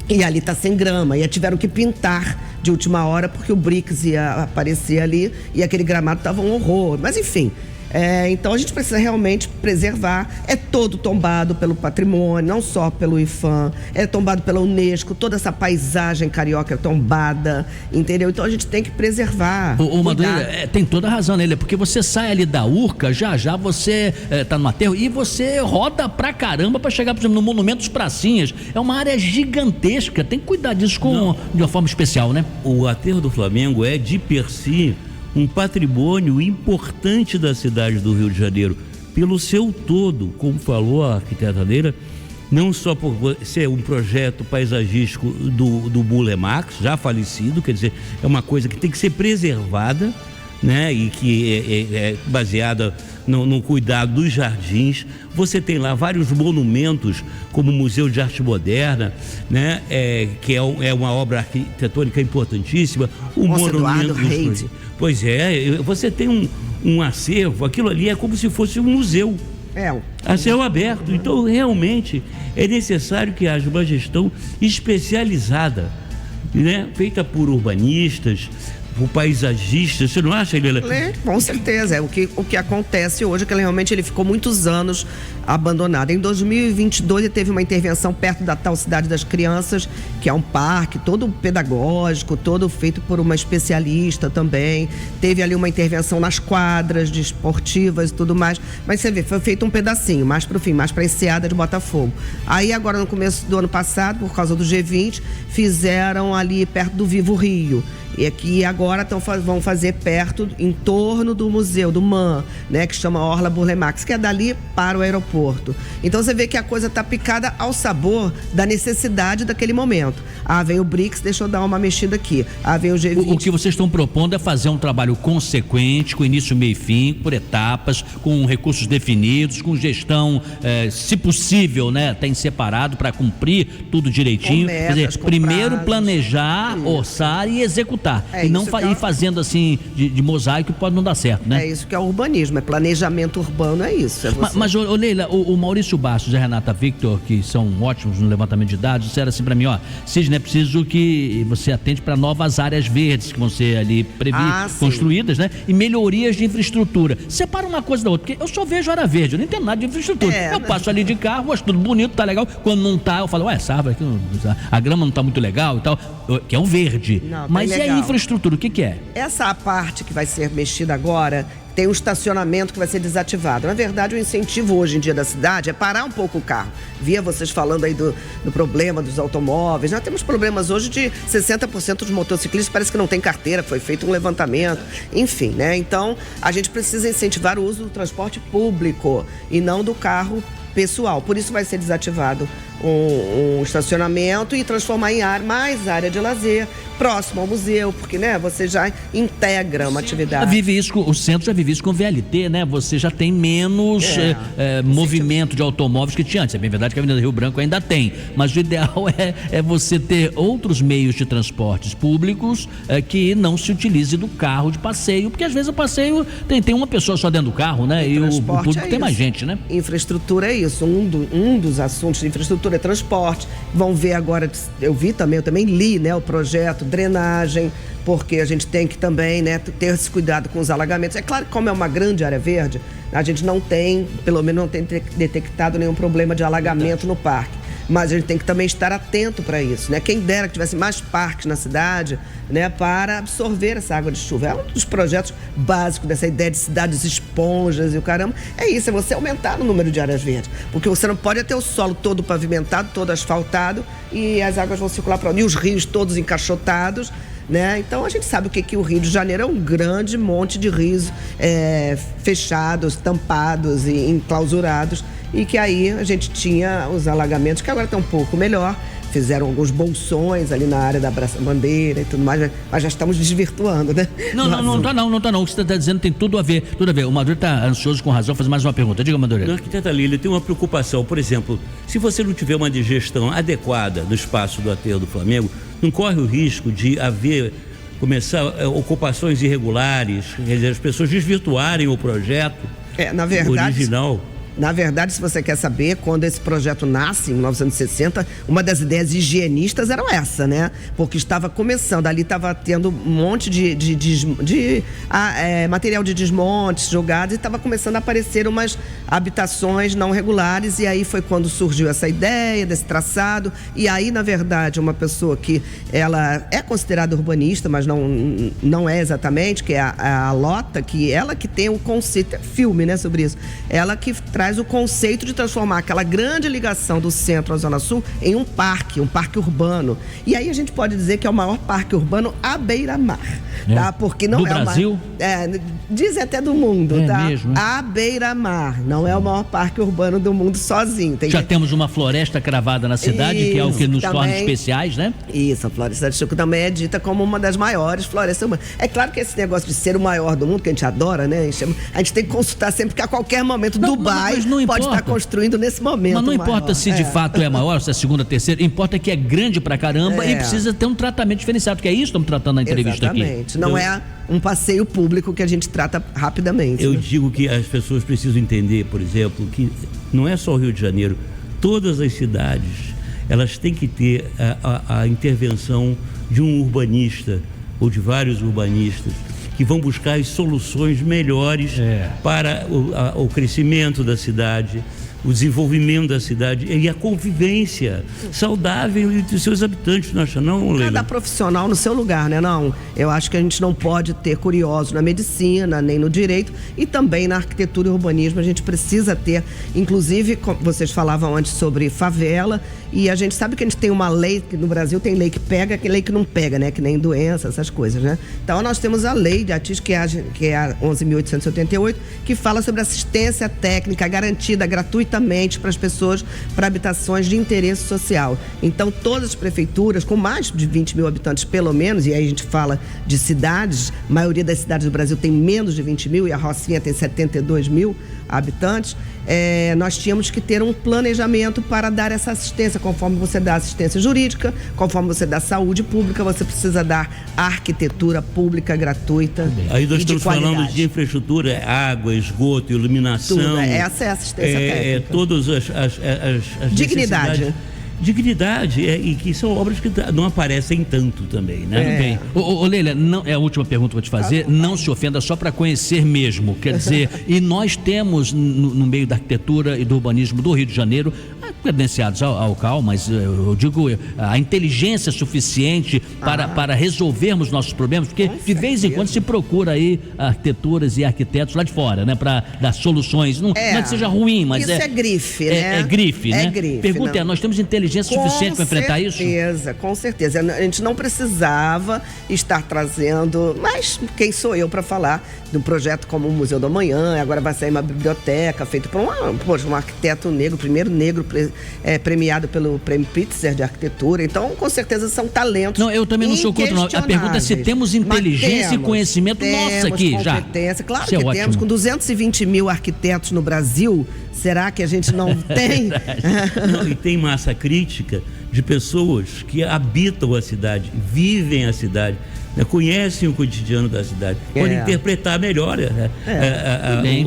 e ali tá sem grama, e tiveram que pintar de última hora porque o Brix ia aparecer ali e aquele gramado tava um horror. Mas enfim, então a gente precisa realmente preservar. É todo tombado pelo patrimônio, não só pelo IFAM, é tombado pela Unesco, toda essa paisagem carioca é tombada, entendeu? Então a gente tem que preservar. Madureira, tem toda a razão nele, porque você sai ali da Urca, já você tá no aterro e você roda pra caramba pra chegar, por exemplo, no Monumento dos Pracinhas. É uma área gigantesca, tem que cuidar disso de uma forma especial, né? O aterro do Flamengo é, de per si, um patrimônio importante da cidade do Rio de Janeiro, pelo seu todo, como falou a arquiteta Leila, não só por ser um projeto paisagístico do Burle Marx, já falecido, quer dizer, é uma coisa que tem que ser preservada, né, e que é baseada no cuidado dos jardins. Você tem lá vários monumentos, como o Museu de Arte Moderna, né, que é uma obra arquitetônica importantíssima. O monumento Reis. Pois é, você tem um acervo, aquilo ali é como se fosse um museu. A céu aberto. Então, realmente, é necessário que haja uma gestão especializada né, feita por urbanistas, por paisagistas, você não acha, Leila? Com certeza, o que acontece hoje é que realmente ele ficou muitos anos abandonado. Em 2022 ele teve uma intervenção perto da tal Cidade das Crianças, que é um parque todo pedagógico, todo feito por uma especialista também. Teve ali uma intervenção nas quadras de esportivas e tudo mais, mas você vê, foi feito um pedacinho, mais para o fim, mais para a Enseada de Botafogo. Aí agora no começo do ano passado, por causa do G20, fizeram ali perto do Vivo Rio. E aqui agora vão fazer perto, em torno do museu, do MAN, né, que chama Orla Burle Marx, que é dali para o aeroporto. Então você vê que a coisa está picada ao sabor da necessidade daquele momento. Vem o BRICS, deixa eu dar uma mexida aqui. Vem o G20. O que vocês estão propondo é fazer um trabalho consequente, com início, meio e fim, por etapas, com recursos definidos, com gestão, se possível, né, até em separado, para cumprir tudo direitinho. Com metas, quer dizer, com primeiro prazos. Planejar, orçar e executar. E não ir fazendo assim de mosaico, pode não dar certo, né? É isso que é o urbanismo, é planejamento urbano, é isso. Mas Leila, o Maurício Bastos e a Renata Victor, que são ótimos no levantamento de dados, disseram assim pra mim, Sidney, é preciso que você atente para novas áreas verdes que vão ser ali construídas, né? E melhorias de infraestrutura. Separa uma coisa da outra, porque eu só vejo área verde, eu não entendo nada de infraestrutura. Eu passo ali de carro, acho tudo bonito, tá legal. Quando não tá, eu falo, essa árvore aqui, a grama não tá muito legal e tal, que é o verde. Não, mas e a infraestrutura, o que é? Essa parte que vai ser mexida agora, tem um estacionamento que vai ser desativado. Na verdade, o incentivo hoje em dia da cidade é parar um pouco o carro. Via vocês falando aí do problema dos automóveis. Nós temos problemas hoje de 60% dos motociclistas parece que não tem carteira, foi feito um levantamento, enfim, né? Então, a gente precisa incentivar o uso do transporte público e não do carro pessoal. Por isso vai ser desativado um estacionamento e transformar em mais área de lazer, próximo ao museu, porque, né, você já integra uma atividade. O centro já vive isso com VLT, né? Você já tem menos movimento de automóveis que tinha antes. É bem verdade que a Avenida Rio Branco ainda tem, mas o ideal é você ter outros meios de transportes públicos que não se utilize do carro de passeio, porque às vezes o passeio tem uma pessoa só dentro do carro, né? E o público tem mais gente, né? Infraestrutura é isso. Um dos assuntos de infraestrutura é transporte. Vão ver agora, eu também li, né, o projeto drenagem, porque a gente tem que também, né, ter esse cuidado com os alagamentos. É claro que como é uma grande área verde, a gente não tem, pelo menos não tem detectado nenhum problema de alagamento no parque. Mas a gente tem que também estar atento para isso, né? Quem dera que tivesse mais parques na cidade, né, para absorver essa água de chuva. É um dos projetos básicos dessa ideia de cidades esponjas e o caramba. É isso, é você aumentar o número de áreas verdes. Porque você não pode ter o solo todo pavimentado, todo asfaltado e as águas vão circular para onde? E os rios todos encaixotados, né? Então a gente sabe o que o Rio de Janeiro é um grande monte de rios fechados, tampados e enclausurados, e que aí a gente tinha os alagamentos que agora estão um pouco melhor. Fizeram alguns bolsões ali na área da Braça-Bandeira e tudo mais, mas já estamos desvirtuando, né? Não tá não. O que você está dizendo tem tudo a ver. O Madureira está ansioso, com razão, fazer mais uma pergunta. Diga, Madureira. Arquiteta Lília, tem uma preocupação. Por exemplo, se você não tiver uma digestão adequada no espaço do aterro do Flamengo, não corre o risco de começar ocupações irregulares, quer dizer, as pessoas desvirtuarem o projeto original? Na verdade, se você quer saber, quando esse projeto nasce, em 1960, uma das ideias higienistas era essa, né? Porque estava começando, ali estava tendo um monte de material de desmontes jogados e estava começando a aparecer umas habitações não regulares, e aí foi quando surgiu essa ideia desse traçado. E aí, na verdade, uma pessoa que ela é considerada urbanista, mas não é exatamente, que é a Lota, que ela que tem um conceito, filme, né, sobre isso, ela que traz o conceito de transformar aquela grande ligação do centro à Zona Sul em um parque urbano. E aí a gente pode dizer que é o maior parque urbano à beira-mar, tá? Porque não é Brasil? Dizem até do mundo, tá? Mesmo? À beira-mar, não é o maior parque urbano do mundo sozinho. Temos uma floresta cravada na cidade, que é o que nos torna especiais, né? Isso, a Floresta de Chico também é dita como uma das maiores florestas urbanas. É claro que esse negócio de ser o maior do mundo, que a gente adora, né? A gente tem que consultar sempre, porque a qualquer momento Dubai pode estar construindo nesse momento. Mas não importa maior. Se de fato é maior, se é segunda, terceira, importa que é grande pra caramba e precisa ter um tratamento diferenciado, que é isso que estamos tratando na entrevista aqui. Exatamente. Não é um passeio público que a gente trata rapidamente. Eu digo que as pessoas precisam entender, por exemplo, que não é só o Rio de Janeiro, todas as cidades, elas têm que ter a intervenção de um urbanista ou de vários urbanistas que vão buscar as soluções melhores para o crescimento da cidade, o desenvolvimento da cidade e a convivência saudável entre os seus habitantes, não acha não, Leila? Cada profissional no seu lugar, né? Não, eu acho que a gente não pode ter curiosos na medicina, nem no direito e também na arquitetura e urbanismo. A gente precisa ter, inclusive, vocês falavam antes sobre favela, e a gente sabe que a gente tem uma lei, que no Brasil tem lei que pega e lei que não pega, né? Que nem doença, essas coisas, né? Então nós temos a lei de ATIS, que é a 11.888, que fala sobre assistência técnica garantida gratuitamente para as pessoas, para habitações de interesse social. Então todas as prefeituras com mais de 20 mil habitantes pelo menos, e aí a gente fala de cidades, a maioria das cidades do Brasil tem menos de 20 mil e a Rocinha tem 72 mil habitantes, nós tínhamos que ter um planejamento para dar essa assistência. Conforme você dá assistência jurídica, conforme você dá saúde pública, você precisa dar arquitetura pública gratuita. Aí nós estamos falando de infraestrutura, água, esgoto, iluminação. Tudo, essa é a assistência técnica. Todas as dignidade. Dignidade, e que são obras que não aparecem tanto também, né? Bem, Leila, não, é a última pergunta que eu vou te fazer, não se ofenda, só para conhecer mesmo, quer dizer, e nós temos no meio da arquitetura e do urbanismo do Rio de Janeiro, credenciados ao CAL, mas eu digo a inteligência suficiente para resolvermos nossos problemas, porque de vez em quando se procura aí arquiteturas e arquitetos lá de fora, né, para dar soluções, não é que seja ruim, mas isso é grife, né? É grife, né? Grife, pergunta nós temos inteligência suficiente para enfrentar isso? Com certeza. A gente não precisava estar trazendo, mas quem sou eu para falar de um projeto como o Museu do Amanhã? Agora vai sair uma biblioteca feita por um arquiteto negro, primeiro negro premiado pelo Prêmio Pritzker de Arquitetura. Então, com certeza, são talentos. Não, eu também não sou contra, não. A pergunta é se temos inteligência e conhecimento nossa aqui já. Claro que temos. Com 220 mil arquitetos no Brasil, será que a gente não tem? Não, e tem massa crítica de pessoas que habitam a cidade, vivem a cidade, conhecem o cotidiano da cidade, podem interpretar melhor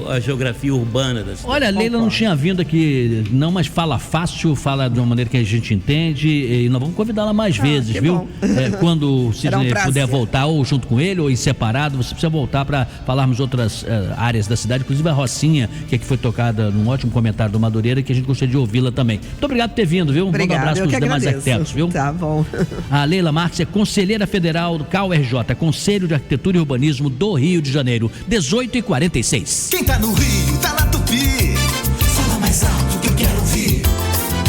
a geografia urbana da cidade. Olha, a Leila não tinha vindo aqui não, mas fala fácil, fala de uma maneira que a gente entende, e nós vamos convidá-la mais vezes, viu? Quando o Sidney puder voltar, ou junto com ele, ou em separado, você precisa voltar para falarmos outras áreas da cidade, inclusive a Rocinha, que aqui foi tocada num ótimo comentário do Madureira, que a gente gostaria de ouvi-la também. Muito obrigado por ter vindo, viu? Um abraço para os demais arquitetos, viu? Tá bom. A Leila Marques é conselheira federal do CAL RJ, Conselho de Arquitetura e Urbanismo do Rio de Janeiro, 18h46. Quem tá no Rio, tá na Tupi. Fala mais alto que eu quero ouvir.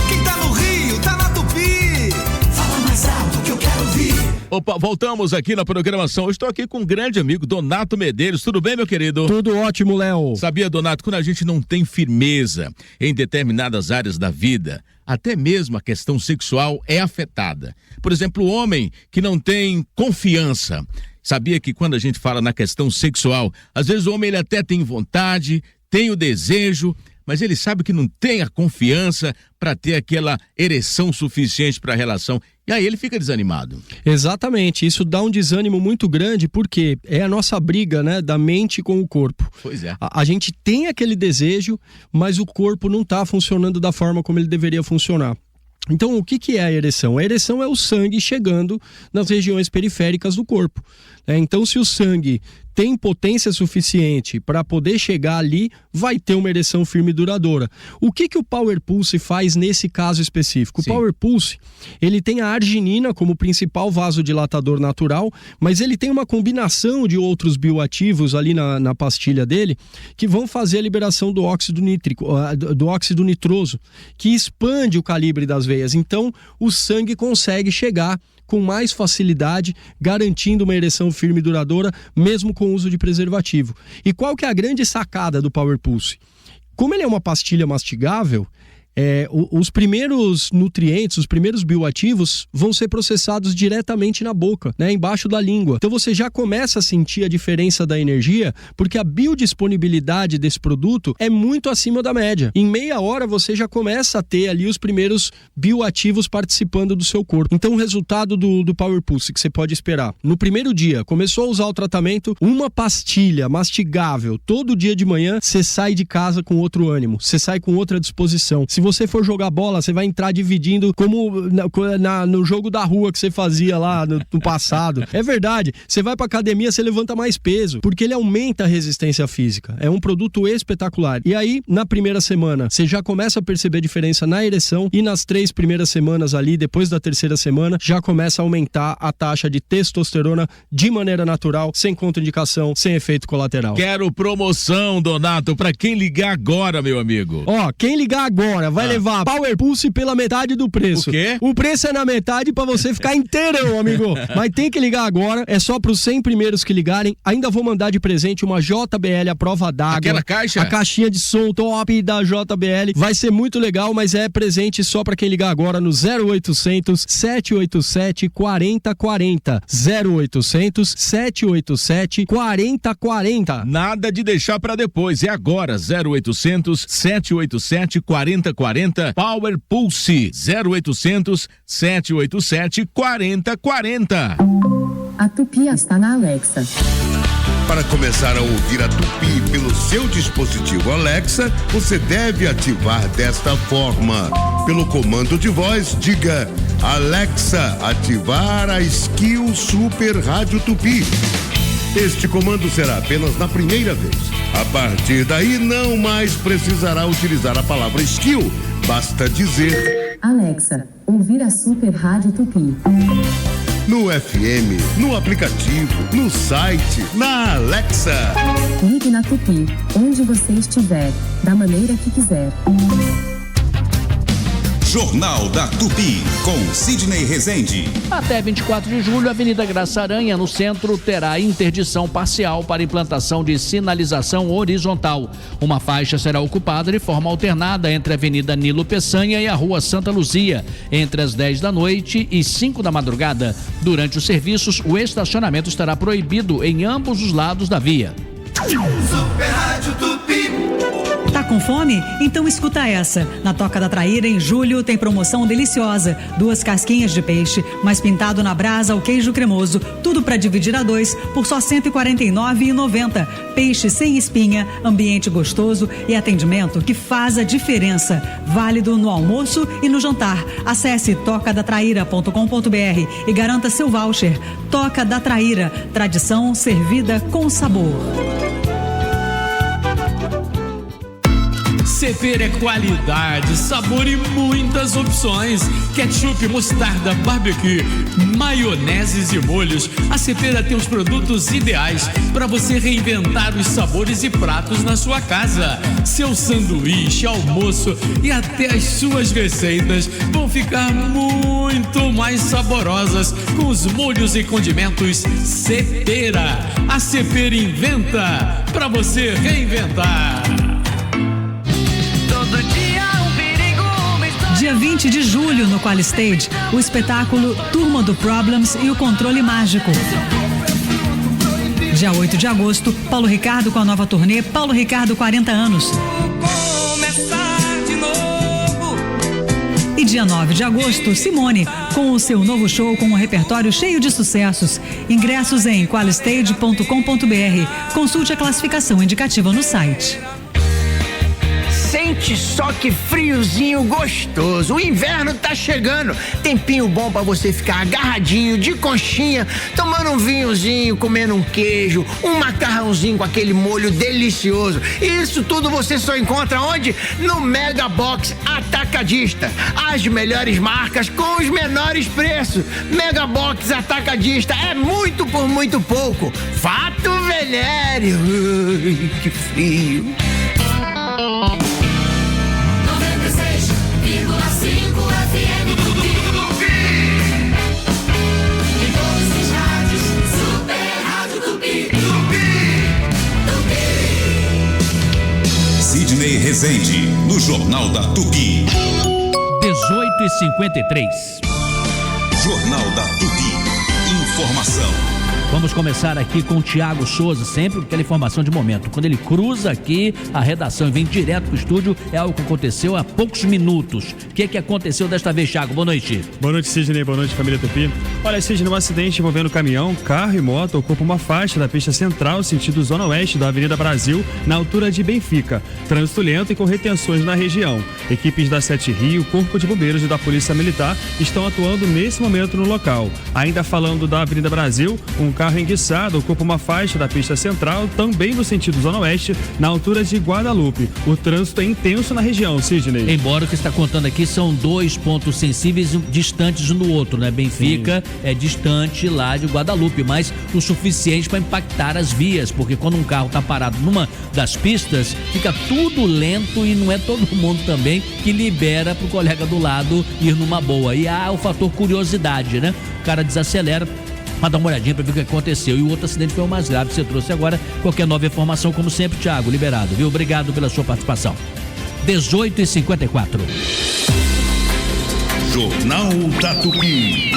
Quem tá no Rio, tá na Tupi. Fala mais alto que eu quero ouvir. Opa, voltamos aqui na programação. Eu estou aqui com um grande amigo, Donato Medeiros. Tudo bem, meu querido? Tudo ótimo, Léo. Sabia, Donato, quando a gente não tem firmeza em determinadas áreas da vida, até mesmo a questão sexual é afetada. Por exemplo, o homem que não tem confiança. Sabia que quando a gente fala na questão sexual, às vezes o homem ele até tem vontade, tem o desejo, mas ele sabe que não tem a confiança para ter aquela ereção suficiente para a relação. E aí ele fica desanimado. Exatamente, isso dá um desânimo muito grande, porque é a nossa briga, né, da mente com o corpo. Pois é. A gente tem aquele desejo, mas o corpo não está funcionando da forma como ele deveria funcionar. Então, o que é a ereção? A ereção é o sangue chegando nas regiões periféricas do corpo. Então, se o sangue tem potência suficiente para poder chegar ali, vai ter uma ereção firme e duradoura. O que o Power Pulse faz nesse caso específico? Sim. O Power Pulse, ele tem a arginina como principal vasodilatador natural, mas ele tem uma combinação de outros bioativos ali na pastilha dele, que vão fazer a liberação do óxido nitroso, que expande o calibre das veias. Então, o sangue consegue chegar com mais facilidade, garantindo uma ereção firme e duradoura, mesmo com o uso de preservativo. E qual que é a grande sacada do Power Pulse? Como ele é uma pastilha mastigável, os primeiros nutrientes, os primeiros bioativos vão ser processados diretamente na boca, né, embaixo da língua. Então você já começa a sentir a diferença da energia, porque a biodisponibilidade desse produto é muito acima da média. Em meia hora você já começa a ter ali os primeiros bioativos participando do seu corpo. Então o resultado do Power Pulse que você pode esperar: no primeiro dia, começou a usar o tratamento, uma pastilha mastigável todo dia de manhã, você sai de casa com outro ânimo, você sai com outra disposição. Se você for jogar bola, você vai entrar dividindo como no jogo da rua que você fazia lá no passado. É verdade, você vai pra academia, você levanta mais peso, porque ele aumenta a resistência física. É um produto espetacular. E aí, na primeira semana, você já começa a perceber diferença na ereção e nas 3 primeiras semanas ali, depois da terceira semana, já começa a aumentar a taxa de testosterona de maneira natural, sem contraindicação, sem efeito colateral. Quero promoção, Donato, pra quem ligar agora, meu amigo. Ó, quem ligar agora vai levar Power Pulse pela metade do preço. O quê? O preço é na metade pra você ficar inteirão, amigo. Mas tem que ligar agora, é só pros 100 primeiros que ligarem. Ainda vou mandar de presente uma JBL à prova d'água. Aquela caixa? A caixinha de som top da JBL. Vai ser muito legal, mas é presente só pra quem ligar agora no 0800 787 4040. 0800 787 4040. Nada de deixar pra depois, é agora. 0800 787 4040. Power Pulse 0800 787 4040. A Tupi está na Alexa. Para começar a ouvir a Tupi pelo seu dispositivo Alexa, você deve ativar desta forma. Pelo comando de voz, diga: Alexa, ativar a Skill Super Rádio Tupi. Este comando será apenas na primeira vez. A partir daí, não mais precisará utilizar a palavra skill. Basta dizer: Alexa, ouvir a Super Rádio Tupi. No FM, no aplicativo, no site, na Alexa. Ligue na Tupi, onde você estiver, da maneira que quiser. Jornal da Tupi, com Sidney Rezende. Até 24 de julho, a Avenida Graça Aranha, no centro, terá interdição parcial para implantação de sinalização horizontal. Uma faixa será ocupada de forma alternada entre a Avenida Nilo Peçanha e a Rua Santa Luzia, entre as 10 da noite e 5 da madrugada. Durante os serviços, o estacionamento estará proibido em ambos os lados da via. Super Rádio Tupi. Tá com fome? Então escuta essa. Na Toca da Traíra, em julho, tem promoção deliciosa. 2 casquinhas de peixe, mais pintado na brasa o queijo cremoso. Tudo para dividir a 2 por só R$ 149,90. Peixe sem espinha, ambiente gostoso e atendimento que faz a diferença. Válido no almoço e no jantar. Acesse tocadatraíra.com.br e garanta seu voucher. Toca da Traíra, tradição servida com sabor. Cepera é qualidade, sabor e muitas opções. Ketchup, mostarda, barbecue, maioneses e molhos. A Cepera tem os produtos ideais para você reinventar os sabores e pratos na sua casa. Seu sanduíche, almoço e até as suas receitas vão ficar muito mais saborosas com os molhos e condimentos Cepera. A Cepera inventa para você reinventar. Dia 20 de julho, no Qualistage, o espetáculo Turma do Problems e o Controle Mágico. Dia 8 de agosto, Paulo Ricardo com a nova turnê Paulo Ricardo 40 anos. E dia 9 de agosto, Simone, com o seu novo show com um repertório cheio de sucessos. Ingressos em qualistage.com.br. Consulte a classificação indicativa no site. Sente só que friozinho gostoso. O inverno tá chegando. Tempinho bom pra você ficar agarradinho, de conchinha, tomando um vinhozinho, comendo um queijo, um macarrãozinho com aquele molho delicioso. Isso tudo você só encontra onde? No Mega Box Atacadista. As melhores marcas com os menores preços. Mega Box Atacadista é muito por muito pouco. Fato velhério. Ui, que frio. 96,5 FM Tupi. Em todos os rádios, Super Rádio Tupi. Sidney Rezende, no Jornal da Tupi. 18h53. Jornal da Tupi. Informação Vamos começar aqui com o Thiago Souza, sempre com aquela informação de momento. Quando ele cruza aqui a redação e vem direto pro estúdio, é algo que aconteceu há poucos minutos. O que aconteceu desta vez, Thiago? Boa noite. Boa noite, Sidney. Boa noite, família Tupi. Olha, Sidney, um acidente envolvendo caminhão, carro e moto ocupa uma faixa da pista central, sentido zona oeste da Avenida Brasil, na altura de Benfica. Trânsito lento e com retenções na região. Equipes da Sete Rio, Corpo de Bombeiros e da Polícia Militar estão atuando nesse momento no local. Ainda falando da Avenida Brasil, um carro enguiçado ocupa uma faixa da pista central, também no sentido zona oeste, na altura de Guadalupe. O trânsito é intenso na região, Sidney. Embora o que está contando aqui são dois pontos sensíveis distantes um do outro, né? Benfica é distante lá de Guadalupe, mas o suficiente para impactar as vias, porque quando um carro está parado numa das pistas, fica tudo lento e não é todo mundo também que libera para o colega do lado ir numa boa. E há o fator curiosidade, né? O cara desacelera para dar uma olhadinha para ver o que aconteceu. E o outro acidente foi o mais grave que você trouxe agora. Qualquer nova informação, como sempre, Thiago, liberado, viu? Obrigado pela sua participação. 18h54. Jornal da Tupi.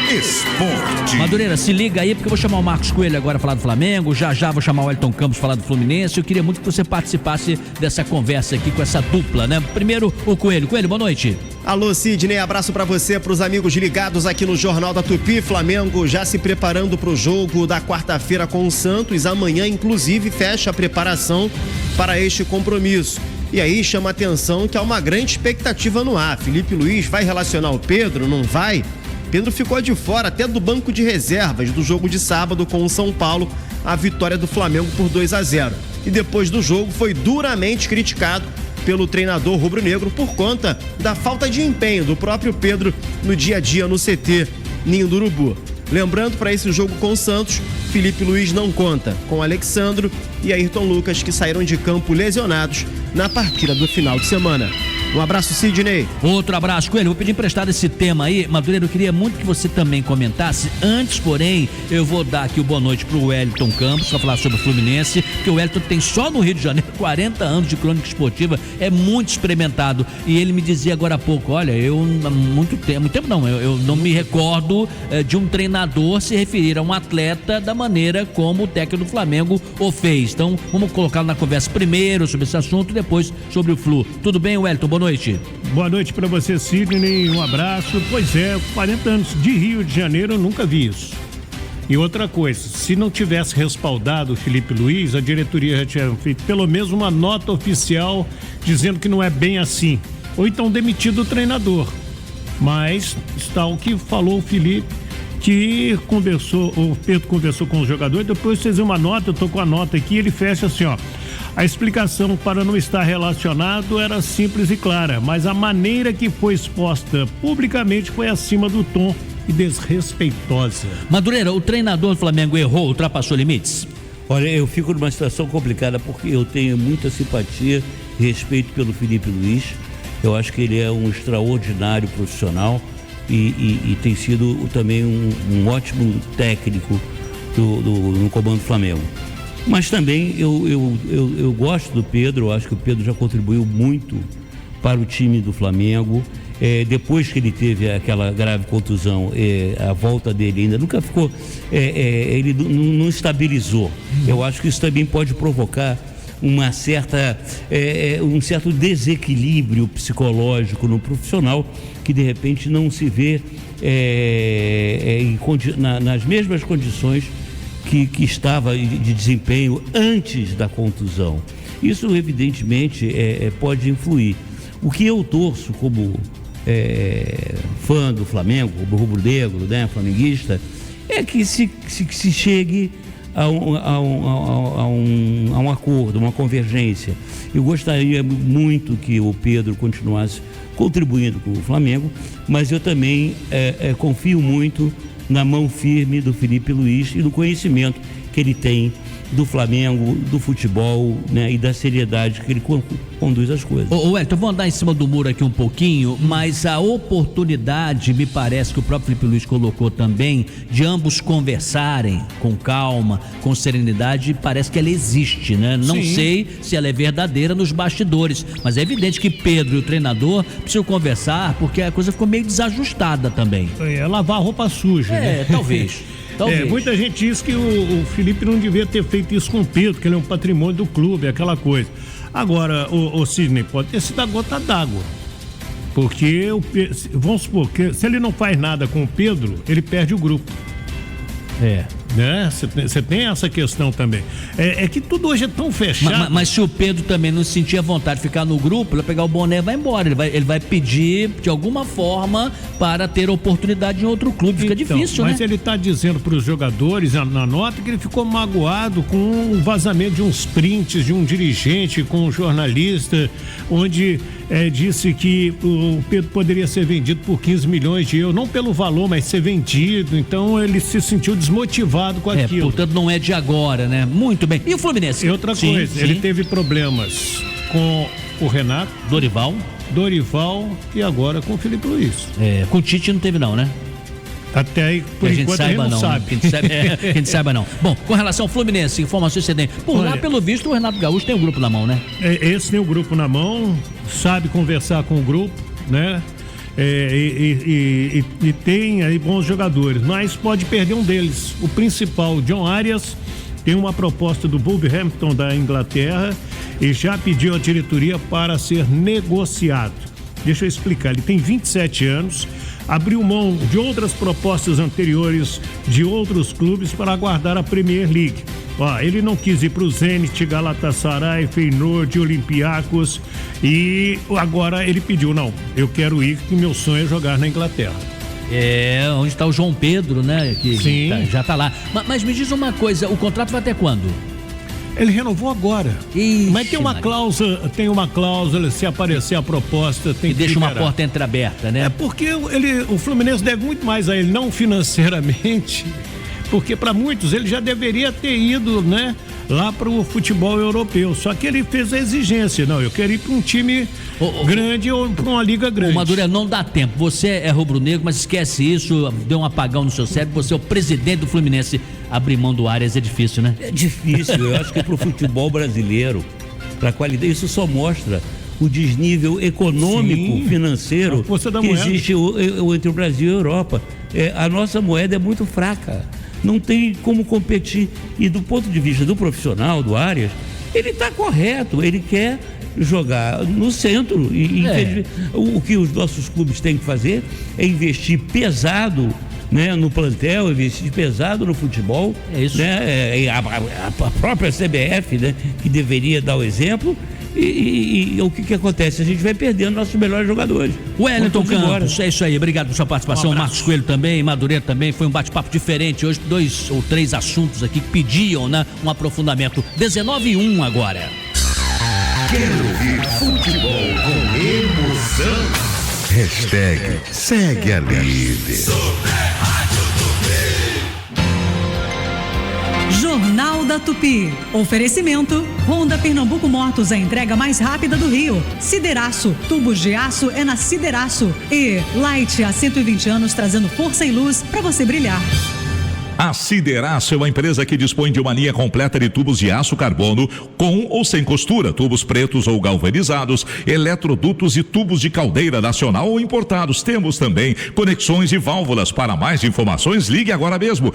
Esporte. Madureira, se liga aí, porque eu vou chamar o Marcos Coelho agora falar do Flamengo, já vou chamar o Elton Campos falar do Fluminense. Eu queria muito que você participasse dessa conversa aqui com essa dupla, né? Primeiro, o Coelho. Coelho, boa noite. Alô, Sidney, abraço pra você, pros amigos ligados aqui no Jornal da Tupi. Flamengo já se preparando pro jogo da quarta-feira com o Santos. Amanhã, inclusive, fecha a preparação para este compromisso. E aí chama a atenção que há uma grande expectativa no ar. Felipe Luiz vai relacionar o Pedro, não vai? Pedro ficou de fora até do banco de reservas do jogo de sábado com o São Paulo, a vitória do Flamengo por 2-0. E depois do jogo foi duramente criticado pelo treinador rubro-negro por conta da falta de empenho do próprio Pedro no dia a dia no CT Ninho do Urubu. Lembrando, para esse jogo com o Santos, Felipe Luiz não conta com Alexandro e Ayrton Lucas, que saíram de campo lesionados na partida do final de semana. Um abraço, Sidney. Outro abraço, Coelho. Vou pedir emprestado esse tema aí. Madureira, eu queria muito que você também comentasse. Antes, porém, eu vou dar aqui o boa noite pro Wellington Campos, para falar sobre o Fluminense, porque o Wellington tem só no Rio de Janeiro 40 anos de crônica esportiva, é muito experimentado. E ele me dizia agora há pouco, olha, eu não me recordo de um treinador se referir a um atleta da maneira como o técnico do Flamengo o fez. Então, vamos colocá-lo na conversa primeiro sobre esse assunto, depois sobre o Flu. Tudo bem, Wellington? Boa noite. Boa noite para você, Sidney. Um abraço. Pois é, 40 anos de Rio de Janeiro, eu nunca vi isso. E outra coisa, se não tivesse respaldado o Felipe Luiz, a diretoria já tinha feito pelo menos uma nota oficial dizendo que não é bem assim. Ou então demitido o treinador. Mas está o que falou o Felipe, que o Pedro conversou com os jogadores, depois fez uma nota, eu tô com a nota aqui, ele fecha assim, ó. A explicação para não estar relacionado era simples e clara, mas a maneira que foi exposta publicamente foi acima do tom e desrespeitosa. Madureira, o treinador do Flamengo errou, ultrapassou limites? Olha, eu fico numa situação complicada porque eu tenho muita simpatia e respeito pelo Felipe Luiz. Eu acho que ele é um extraordinário profissional e tem sido também um ótimo técnico no comando do Flamengo. Mas também eu gosto do Pedro, eu acho que o Pedro já contribuiu muito para o time do Flamengo. Depois que ele teve aquela grave contusão, a volta dele ainda nunca ficou, ele não estabilizou. Eu acho que isso também pode provocar um certo desequilíbrio psicológico no profissional, que de repente não se vê nas mesmas condições que estava de desempenho antes da contusão. Isso evidentemente pode influir. O que eu torço como fã do Flamengo, como rubro-negro, né, flamenguista, é que se chegue a um acordo, uma convergência. Eu gostaria muito que o Pedro continuasse contribuindo com o Flamengo, mas eu também confio muito na mão firme do Felipe Luiz e no conhecimento que ele tem do Flamengo, do futebol, né, e da seriedade que ele conduz as coisas. Wellington, vou andar em cima do muro aqui um pouquinho, mas a oportunidade, me parece que o próprio Felipe Luiz colocou também, de ambos conversarem com calma, com serenidade, parece que ela existe, né? Não sei se ela é verdadeira nos bastidores, mas é evidente que Pedro e o treinador precisam conversar, porque a coisa ficou meio desajustada também. Lavar roupa suja, né? Talvez. Talvez. Muita gente diz que o Felipe não devia ter feito isso com o Pedro, que ele é um patrimônio do clube, aquela coisa. Agora, o Sidney, pode ter sido a gota d'água. Porque, vamos supor, que se ele não faz nada com o Pedro, ele perde o grupo. Né? Você tem essa questão também. É que tudo hoje é tão fechado. Mas se o Pedro também não sentia vontade de ficar no grupo, ele vai pegar o boné e vai embora. Ele vai pedir de alguma forma para ter oportunidade em outro clube. Fica difícil, mas né? ele está dizendo para os jogadores na nota que ele ficou magoado com o vazamento de uns prints de um dirigente com um jornalista, onde disse que o Pedro poderia ser vendido por 15 milhões de euros, não pelo valor, mas ser vendido. Então ele se sentiu desmotivado com aquilo. Portanto, não é de agora, né? Muito bem. E o Fluminense? E outra coisa, ele teve problemas com o Renato, Dorival e agora com o Felipe Luiz. Com o Tite não teve não, né? Até aí, por enquanto, a gente não sabe. Que a gente saiba não. Bom, com relação ao Fluminense, informações excedentes. Lá, pelo visto, o Renato Gaúcho tem o grupo na mão, né? Esse tem o grupo na mão, sabe conversar com o grupo, né? E tem aí bons jogadores, mas pode perder um deles. O principal, John Arias, tem uma proposta do Wolverhampton da Inglaterra e já pediu à diretoria para ser negociado. Deixa eu explicar, ele tem 27 anos, abriu mão de outras propostas anteriores de outros clubes para aguardar a Premier League. Ele não quis ir para o Zenit, Galatasaray, Feyenoord, Olympiacos e agora ele pediu, não, eu quero ir, que meu sonho é jogar na Inglaterra. Onde está o João Pedro, né? Que Sim. Já está lá. Mas me diz uma coisa, o contrato vai até quando? Ele renovou agora. Mas tem uma cláusula, se aparecer a proposta, tem que deixa liberar. uma porta entreaberta, né? Porque o Fluminense deve muito mais a ele, não financeiramente, porque para muitos ele já deveria ter ido, né, lá para o futebol europeu. Só que ele fez a exigência. Não, eu quero ir para um time grande ou para uma liga grande. Madura, não dá tempo. Você é rubro-negro, mas esquece isso. Deu um apagão no seu cérebro. Você é o presidente do Fluminense. Abrir mão do Arias é difícil, né? É difícil. Eu acho que para o futebol brasileiro, para a qualidade, isso só mostra o desnível econômico, financeiro que existe entre o Brasil e a Europa. A nossa moeda é muito fraca. Não tem como competir. E do ponto de vista do profissional, do Arias, ele está correto, ele quer jogar no centro. O que os nossos clubes têm que fazer é investir pesado, né, no plantel, investir pesado no futebol. É isso. Né, a própria CBF, né, que deveria dar o exemplo. E o que acontece? A gente vai perdendo nossos melhores jogadores. Wellington Campos, é isso aí. Obrigado por sua participação. Marcos Coelho também, Madureira também. Foi um bate-papo diferente. Hoje, 2 ou 3 assuntos aqui que pediam, né, um aprofundamento. 19:01 agora. Quero ouvir futebol com emoção. #segue a líder. Jornal da Tupi. Oferecimento: Honda Pernambuco Motos, a entrega mais rápida do Rio. Sideraço, tubos de aço é na Sideraço. E Light, há 120 anos, trazendo força e luz para você brilhar. A Sideraço é uma empresa que dispõe de uma linha completa de tubos de aço carbono com ou sem costura, tubos pretos ou galvanizados, eletrodutos e tubos de caldeira nacional ou importados. Temos também conexões e válvulas. Para mais informações, ligue agora mesmo.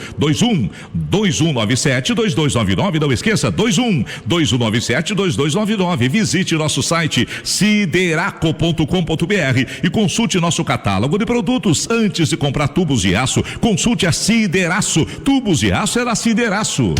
21-2197-2299. Não esqueça, 21-2197-2299. Visite nosso site sideraco.com.br e consulte nosso catálogo de produtos. Antes de comprar tubos de aço, consulte a Sideraço. Tubos de aço é na Sideraço.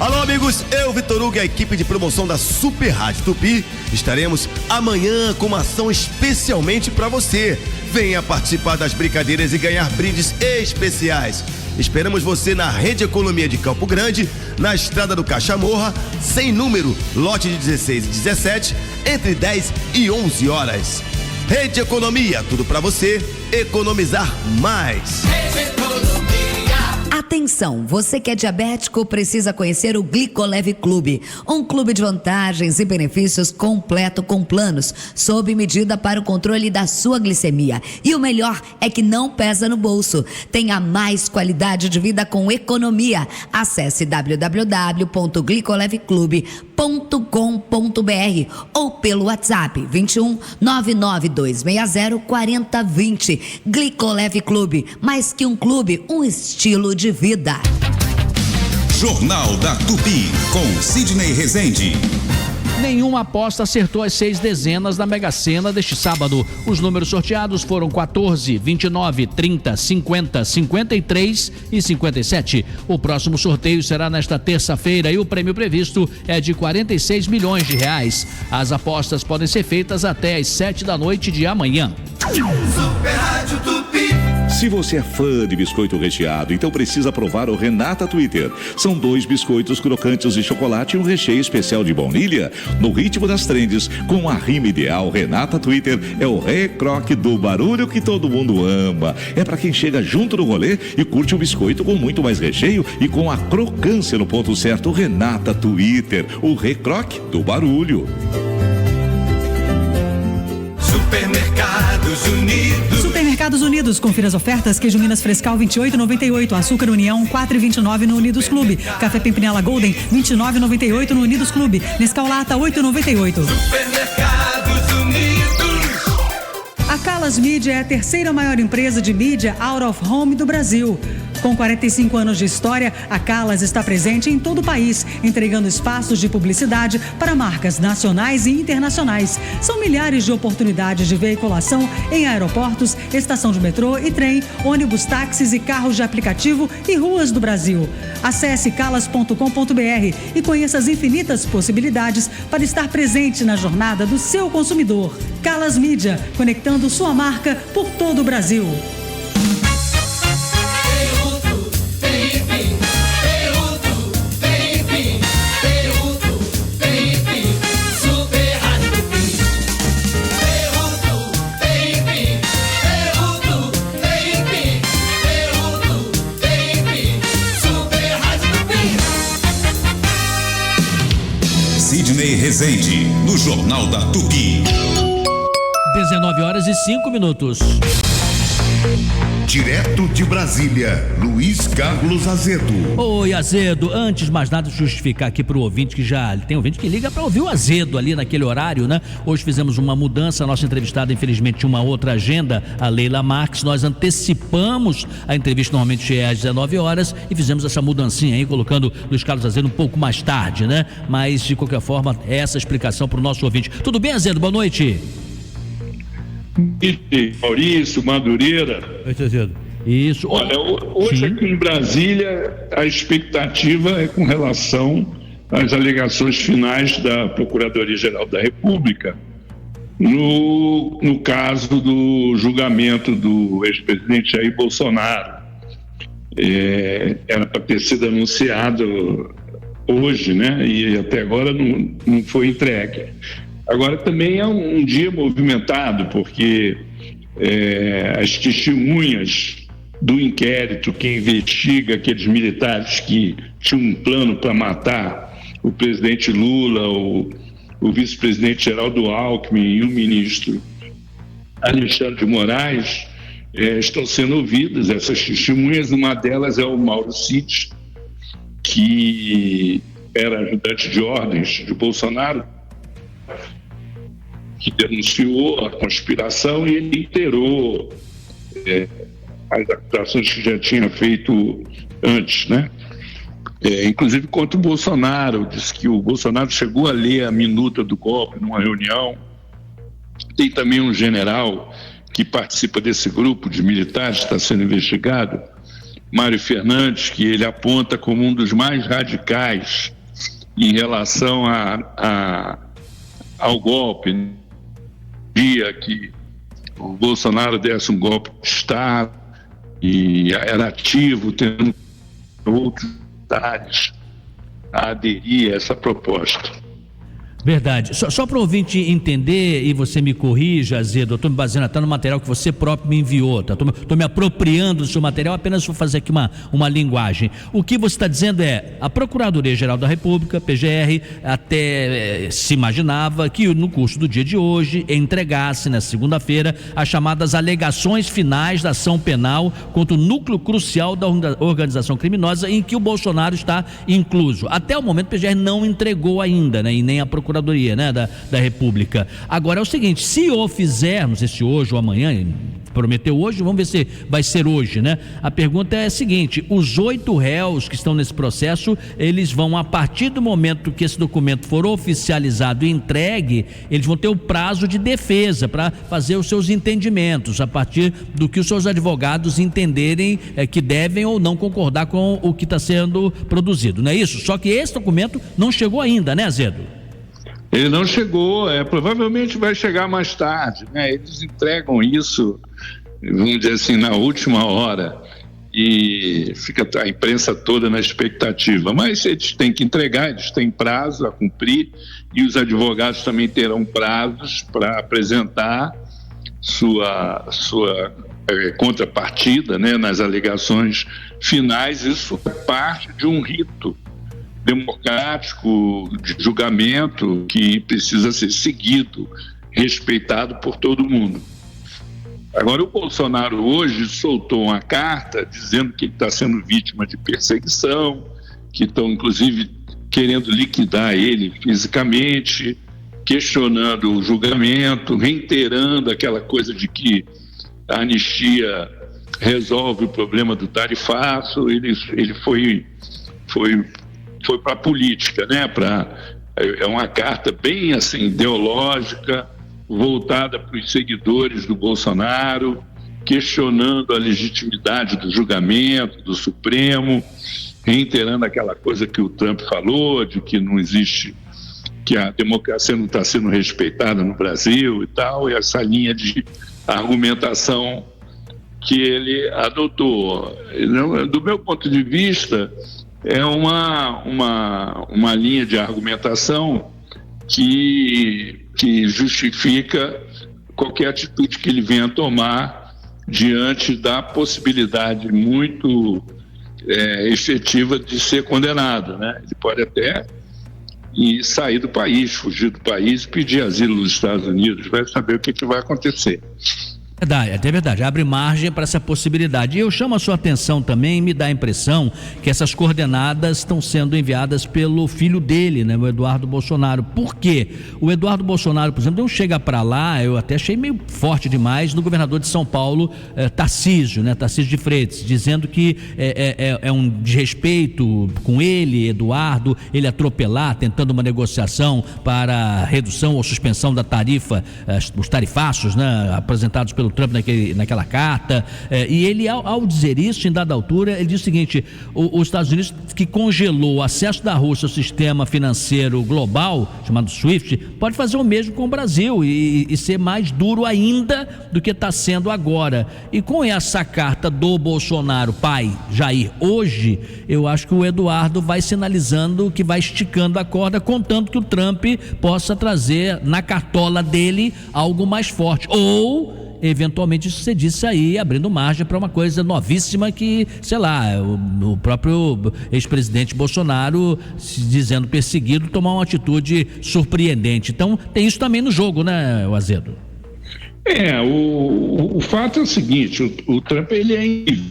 Alô, amigos, eu, Vitor Hugo e a equipe de promoção da Super Rádio Tupi estaremos amanhã com uma ação especialmente para você. Venha participar das brincadeiras e ganhar brindes especiais. Esperamos você na Rede Economia de Campo Grande, na Estrada do Cachamorra, sem número, lote de 16 e 17, entre 10 e 11 horas. Rede Economia, tudo para você economizar mais. Atenção, você que é diabético precisa conhecer o Glicoleve Clube, um clube de vantagens e benefícios completo com planos, sob medida para o controle da sua glicemia. E o melhor é que não pesa no bolso. Tenha mais qualidade de vida com economia. Acesse www.glicoleveclube.com.br ou pelo WhatsApp 21 99260 4020. Glicoleve Clube, mais que um clube, um estilo de vida. Jornal da Tupi, com Sidney Rezende. Nenhuma aposta acertou as 6 dezenas da Mega Sena deste sábado. Os números sorteados foram 14, 29, 30, 50, 53 e 57. O próximo sorteio será nesta terça-feira e o prêmio previsto é de 46 milhões de reais. As apostas podem ser feitas até às 7 da noite de amanhã. Super Rádio Tupi. Se você é fã de biscoito recheado, então precisa provar o Renata Twitter. São 2 biscoitos crocantes de chocolate e um recheio especial de baunilha. No ritmo das trends, com a rima ideal, Renata Twitter é o recroque do barulho que todo mundo ama. É para quem chega junto no rolê e curte um biscoito com muito mais recheio e com a crocância no ponto certo. Renata Twitter, o recroque do barulho. Supermercados Unidos. Supermercados Unidos, confira as ofertas: queijo Minas Frescal 28,98, açúcar União 4,29 no Unidos Clube, café Pimpinela Golden 29,98 no Unidos Clube, Nescau Lata 8,98. Supermercados Unidos. A Calas Mídia é a terceira maior empresa de mídia out of home do Brasil. Com 45 anos de história, a Calas está presente em todo o país, entregando espaços de publicidade para marcas nacionais e internacionais. São milhares de oportunidades de veiculação em aeroportos, estação de metrô e trem, ônibus, táxis e carros de aplicativo e ruas do Brasil. Acesse calas.com.br e conheça as infinitas possibilidades para estar presente na jornada do seu consumidor. Calas Mídia, conectando sua marca por todo o Brasil. Sidney Rezende, no Jornal da Tupi. 19h05. Direto de Brasília, Luiz Carlos Azedo. Oi, Azedo, antes de mais nada, justificar aqui pro ouvinte que já tem ouvinte que liga para ouvir o Azedo ali naquele horário, né? Hoje fizemos uma mudança, a nossa entrevistada infelizmente tinha uma outra agenda, a Leila Marques. Nós antecipamos a entrevista, normalmente é às 19 horas, e fizemos essa mudancinha aí, colocando Luiz Carlos Azedo um pouco mais tarde, né? Mas de qualquer forma, essa explicação pro nosso ouvinte. Tudo bem, Azedo? Boa noite. Maurício, Madureira. Isso. Olha, hoje aqui em Brasília a expectativa é com relação às alegações finais da Procuradoria-Geral da República no caso do julgamento do ex-presidente Jair Bolsonaro. Era para ter sido anunciado hoje, né? E até agora não foi entregue. Agora também é um dia movimentado, porque as testemunhas do inquérito que investiga aqueles militares que tinham um plano para matar o presidente Lula, o vice-presidente Geraldo Alckmin e o ministro Alexandre de Moraes, estão sendo ouvidas, essas testemunhas. Uma delas é o Mauro Cid, que era ajudante de ordens de Bolsonaro, que denunciou a conspiração, e ele inteirou as acusações que já tinha feito antes, né? Inclusive contra o Bolsonaro. Disse que o Bolsonaro chegou a ler a minuta do golpe numa reunião. Tem também um general que participa desse grupo de militares que está sendo investigado, Mário Fernandes, que ele aponta como um dos mais radicais em relação ao golpe. Dia que o Bolsonaro desse um golpe de Estado e era ativo, tendo outros áreas a aderir a essa proposta. Verdade. Só para o ouvinte entender, e você me corrija, Azedo, eu estou me baseando até no material que você próprio me enviou, tá? Estou me apropriando do seu material, apenas vou fazer aqui uma linguagem. O que você está dizendo é: a Procuradoria-Geral da República, PGR, até se imaginava que no curso do dia de hoje entregasse, na segunda-feira, as chamadas alegações finais da ação penal contra o núcleo crucial da organização criminosa em que o Bolsonaro está incluso. Até o momento, o PGR não entregou ainda, né? E nem a Procuradoria Procuradoria, né, da República. Agora é o seguinte, se o fizer, não sei se hoje ou amanhã, prometeu hoje, vamos ver se vai ser hoje, né? A pergunta é a seguinte: os 8 réus que estão nesse processo, eles vão, a partir do momento que esse documento for oficializado e entregue, eles vão ter o prazo de defesa para fazer os seus entendimentos, a partir do que os seus advogados entenderem que devem ou não concordar com o que está sendo produzido, não é isso? Só que esse documento não chegou ainda, né, Azedo? Ele não chegou, provavelmente vai chegar mais tarde, né? Eles entregam isso, vamos dizer assim, na última hora, e fica a imprensa toda na expectativa, mas eles têm que entregar, eles têm prazo a cumprir, e os advogados também terão prazos para apresentar sua contrapartida, né, nas alegações finais. Isso é parte de um rito democrático de julgamento que precisa ser seguido, respeitado por todo mundo. Agora, o Bolsonaro hoje soltou uma carta dizendo que ele está sendo vítima de perseguição, que estão inclusive querendo liquidar ele fisicamente, questionando o julgamento, reiterando aquela coisa de que a anistia resolve o problema do tarifaço. Ele foi para a política, né? É uma carta bem assim ideológica, voltada para os seguidores do Bolsonaro, questionando a legitimidade do julgamento do Supremo, reiterando aquela coisa que o Trump falou, de que não existe, que a democracia não está sendo respeitada no Brasil e tal, e essa linha de argumentação que ele adotou. Do meu ponto de vista, é uma linha de argumentação que justifica qualquer atitude que ele venha tomar diante da possibilidade muito efetiva de ser condenado, né? Ele pode até sair do país, fugir do país, pedir asilo nos Estados Unidos, vai saber o que vai acontecer. É verdade, abre margem para essa possibilidade. E eu chamo a sua atenção também, me dá a impressão que essas coordenadas estão sendo enviadas pelo filho dele, né, o Eduardo Bolsonaro. Por quê? O Eduardo Bolsonaro, por exemplo, não chega para lá, eu até achei meio forte demais, no governador de São Paulo, Tarcísio de Freitas, dizendo que é um desrespeito com ele, Eduardo, ele atropelar, tentando uma negociação para redução ou suspensão da tarifa, os tarifaços, né, apresentados pelo Trump naquela carta, e ele, ao dizer isso, em dada altura, ele diz o seguinte: os Estados Unidos, que congelou o acesso da Rússia ao sistema financeiro global, chamado SWIFT, pode fazer o mesmo com o Brasil e ser mais duro ainda do que está sendo agora. E com essa carta do Bolsonaro, pai, Jair, hoje, eu acho que o Eduardo vai sinalizando que vai esticando a corda, contando que o Trump possa trazer na cartola dele algo mais forte, ou eventualmente, isso você disse aí, abrindo margem para uma coisa novíssima que, sei lá, o próprio ex-presidente Bolsonaro, dizendo perseguido, tomar uma atitude surpreendente. Então, tem isso também no jogo, né, Azedo? O fato é o seguinte: o Trump, ele é incrível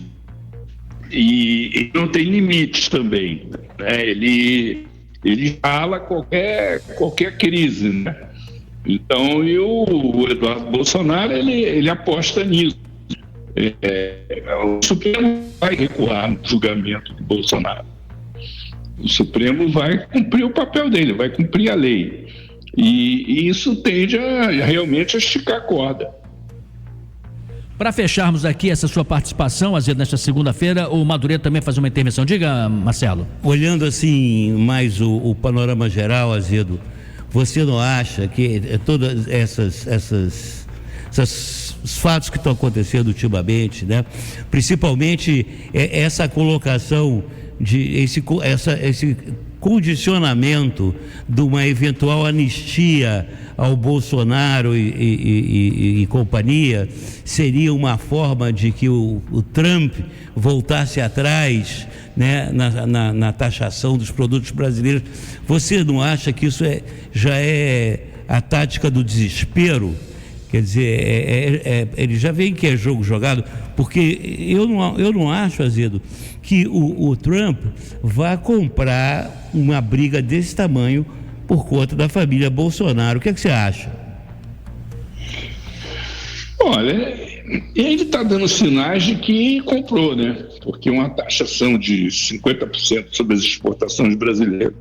e não tem limites também, né? Ele fala qualquer crise, né? Então, e o Eduardo Bolsonaro, ele aposta nisso. O Supremo vai recuar no julgamento de Bolsonaro. O Supremo vai cumprir o papel dele, vai cumprir a lei. E isso tende realmente a esticar a corda. Para fecharmos aqui essa sua participação, Azedo, nesta segunda-feira, o Madureira também faz uma intervenção. Diga, Marcelo. Olhando assim mais o panorama geral, Azedo, você não acha que todas esses fatos que estão acontecendo ultimamente, né? Principalmente essa colocação esse condicionamento de uma eventual anistia ao Bolsonaro e companhia, seria uma forma de que o Trump voltasse atrás, né, na taxação dos produtos brasileiros? Você não acha que isso já é a tática do desespero? Quer dizer, ele já vê que é jogo jogado, porque eu não acho, Azedo, que o Trump vá comprar uma briga desse tamanho por conta da família Bolsonaro. O que é que você acha? Olha, ele está dando sinais de que comprou, né? Porque uma taxação de 50% sobre as exportações brasileiras,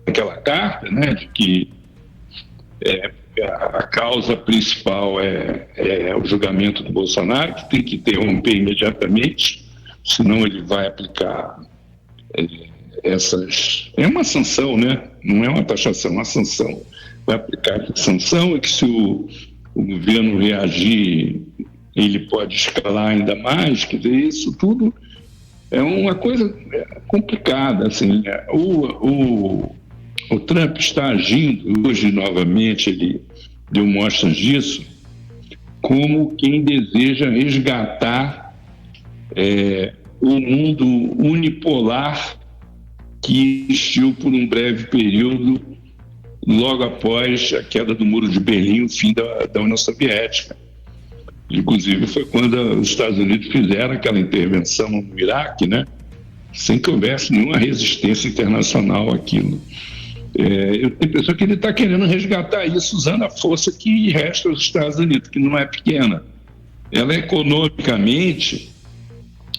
aquela carta, né, de que a causa principal é o julgamento do Bolsonaro, que tem que interromper imediatamente, senão ele vai aplicar essas... É uma sanção, né? Não é uma taxação, é uma sanção. Vai aplicar essa sanção e que se o governo reagir, ele pode escalar ainda mais. Quer dizer, isso tudo é uma coisa complicada. Assim, o Trump está agindo, hoje novamente ele deu mostras disso, como quem deseja resgatar o mundo unipolar que existiu por um breve período logo após a queda do Muro de Berlim, o fim da União Soviética. Inclusive foi quando os Estados Unidos fizeram aquela intervenção no Iraque, né? Sem que houvesse nenhuma resistência internacional àquilo. Eu tenho a impressão que ele está querendo resgatar isso usando a força que resta aos Estados Unidos, que não é pequena. Ela economicamente,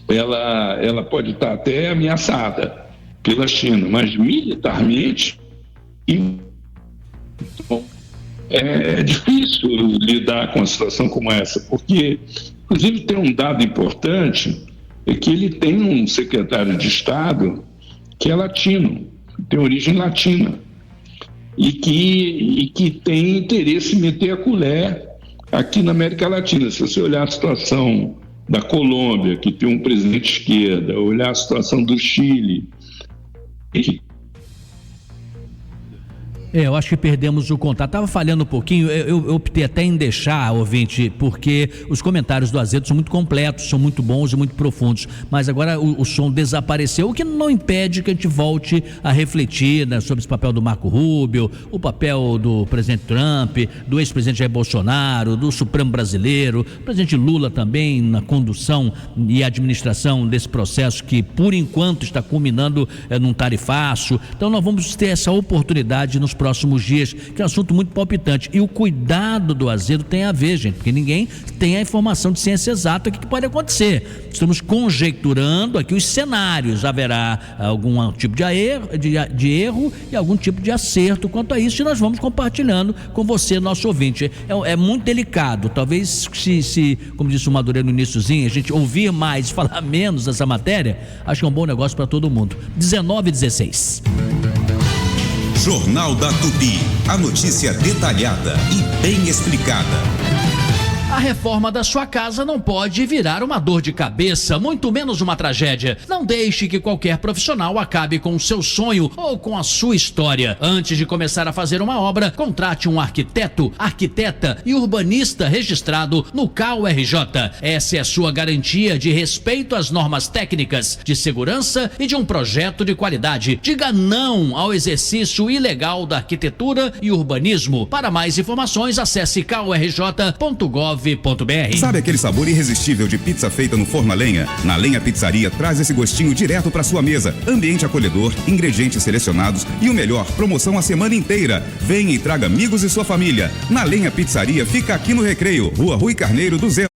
ela pode estar até ameaçada pela China, mas militarmente é difícil lidar com uma situação como essa, porque, inclusive, tem um dado importante, é que ele tem um secretário de Estado que é latino, tem origem latina, e que tem interesse em meter a colher aqui na América Latina. Se você olhar a situação da Colômbia, que tem um presidente de esquerda, olhar a situação do Chile, eu acho que perdemos o contato. Estava falhando um pouquinho, eu optei até em deixar, ouvinte, porque os comentários do Azedo são muito completos, são muito bons e muito profundos, mas agora o som desapareceu, o que não impede que a gente volte a refletir, né, sobre esse papel do Marco Rubio, o papel do presidente Trump, do ex-presidente Jair Bolsonaro, do Supremo Brasileiro, o presidente Lula também na condução e administração desse processo que, por enquanto, está culminando num tarifaço. Então nós vamos ter essa oportunidade nos próximos dias, que é um assunto muito palpitante. E o cuidado do Azedo tem a ver, gente, porque ninguém tem a informação de ciência exata do que pode acontecer. Estamos conjecturando aqui os cenários. Haverá algum tipo de erro e algum tipo de acerto quanto a isso, e nós vamos compartilhando com você, nosso ouvinte. É muito delicado. Talvez se, como disse o Madureira no iniciozinho, a gente ouvir mais, falar menos dessa matéria, acho que é um bom negócio para todo mundo. 19h16. Jornal da Tupi. A notícia detalhada e bem explicada. A reforma da sua casa não pode virar uma dor de cabeça, muito menos uma tragédia. Não deixe que qualquer profissional acabe com o seu sonho ou com a sua história. Antes de começar a fazer uma obra, contrate um arquiteto, arquiteta e urbanista registrado no CAU-RJ. Essa é a sua garantia de respeito às normas técnicas, de segurança e de um projeto de qualidade. Diga não ao exercício ilegal da arquitetura e urbanismo. Para mais informações, acesse caurj.gov.br. Sabe aquele sabor irresistível de pizza feita no forno a lenha? Na Lenha Pizzaria traz esse gostinho direto para sua mesa. Ambiente acolhedor, ingredientes selecionados e o melhor, promoção a semana inteira. Venha e traga amigos e sua família. Na Lenha Pizzaria fica aqui no Recreio, Rua Rui Carneiro 200.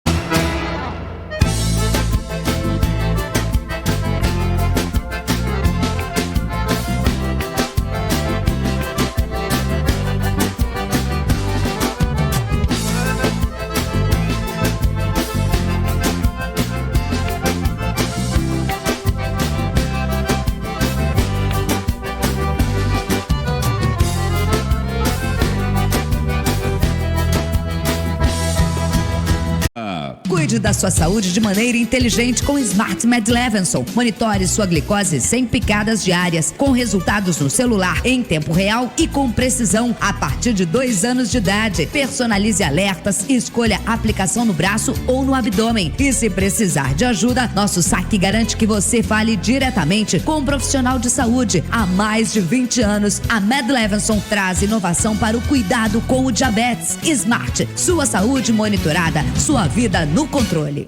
Cuide da sua saúde de maneira inteligente com Smart Med Levinson. Monitore sua glicose sem picadas diárias, com resultados no celular em tempo real e com precisão a partir de 2 anos de idade. Personalize alertas e escolha a aplicação no braço ou no abdômen. E se precisar de ajuda, nosso saque garante que você fale diretamente com um profissional de saúde. Há mais de 20 anos, a Med Levinson traz inovação para o cuidado com o diabetes. Smart, sua saúde monitorada, sua vida no controle.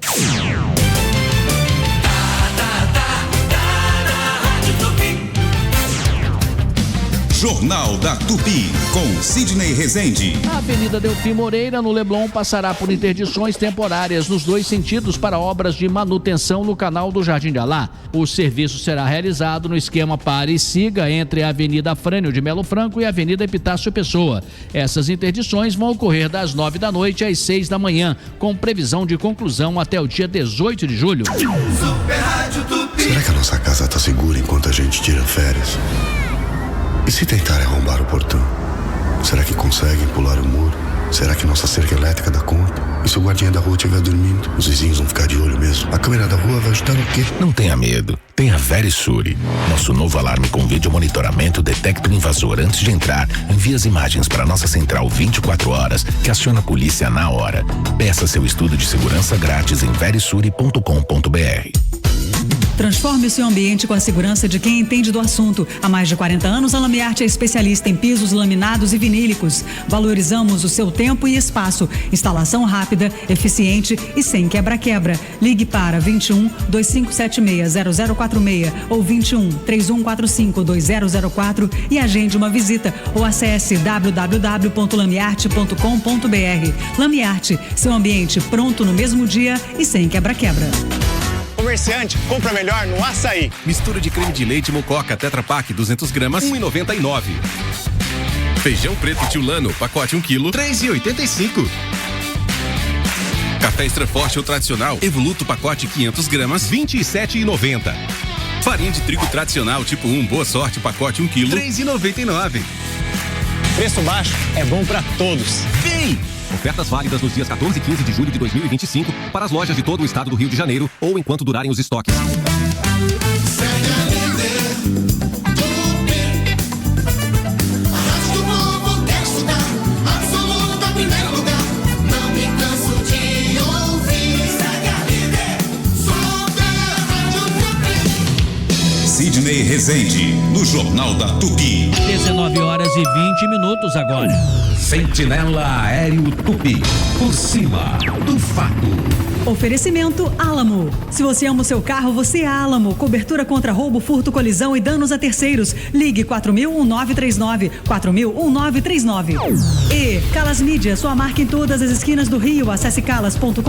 Jornal da Tupi, com Sidney Rezende. A Avenida Delfim Moreira, no Leblon, passará por interdições temporárias nos dois sentidos para obras de manutenção no canal do Jardim de Alá. O serviço será realizado no esquema pare e siga entre a Avenida Frânio de Melo Franco e a Avenida Epitácio Pessoa. Essas interdições vão ocorrer das 9 da noite às 6 da manhã, com previsão de conclusão até o dia 18 de julho. Super Rádio Tupi. Será que a nossa casa está segura enquanto a gente tira férias? E se tentarem arrombar o portão? Será que conseguem pular o muro? Será que nossa cerca elétrica dá conta? E se o guardinha da rua estiver dormindo? Os vizinhos vão ficar de olho mesmo. A câmera da rua vai ajudar o quê? Não tenha medo. Tem a Verisure. Nosso novo alarme com vídeo monitoramento detecta o invasor antes de entrar, envia as imagens para nossa central 24 horas, que aciona a polícia na hora. Peça seu estudo de segurança grátis em verisure.com.br. Transforme o seu ambiente com a segurança de quem entende do assunto. Há mais de 40 anos, a Lamiarte é especialista em pisos laminados e vinílicos. Valorizamos o seu tempo e espaço. Instalação rápida, eficiente e sem quebra-quebra. Ligue para 21 2576 0046 ou 21 3145 2004 e agende uma visita ou acesse www.lamiarte.com.br. Lamiarte, seu ambiente pronto no mesmo dia e sem quebra-quebra. Comerciante, compra melhor no açaí. Mistura de creme de leite Mococa Tetra Pak 200 gramas, 1,99. Feijão preto Tiulano, pacote 1 kg, 3,85. Café Extra Forte ou tradicional, Evoluto pacote 500 gramas, 27,90. Farinha de trigo tradicional tipo 1, Boa Sorte, pacote 1 kg, 3,99. Preço baixo é bom pra todos. Vem! Ofertas válidas nos dias 14 e 15 de julho de 2025 para as lojas de todo o estado do Rio de Janeiro ou enquanto durarem os estoques. Sidney Rezende, no Jornal da Tupi. 19 horas e 20 minutos agora. Sentinela Aéreo Tupi. Por cima do fato. Oferecimento Álamo. Se você ama o seu carro, você é Álamo. Cobertura contra roubo, furto, colisão e danos a terceiros. Ligue 4000-1939. 4000-1939. E Calas Mídia, sua marca em todas as esquinas do Rio. Acesse calas.com.br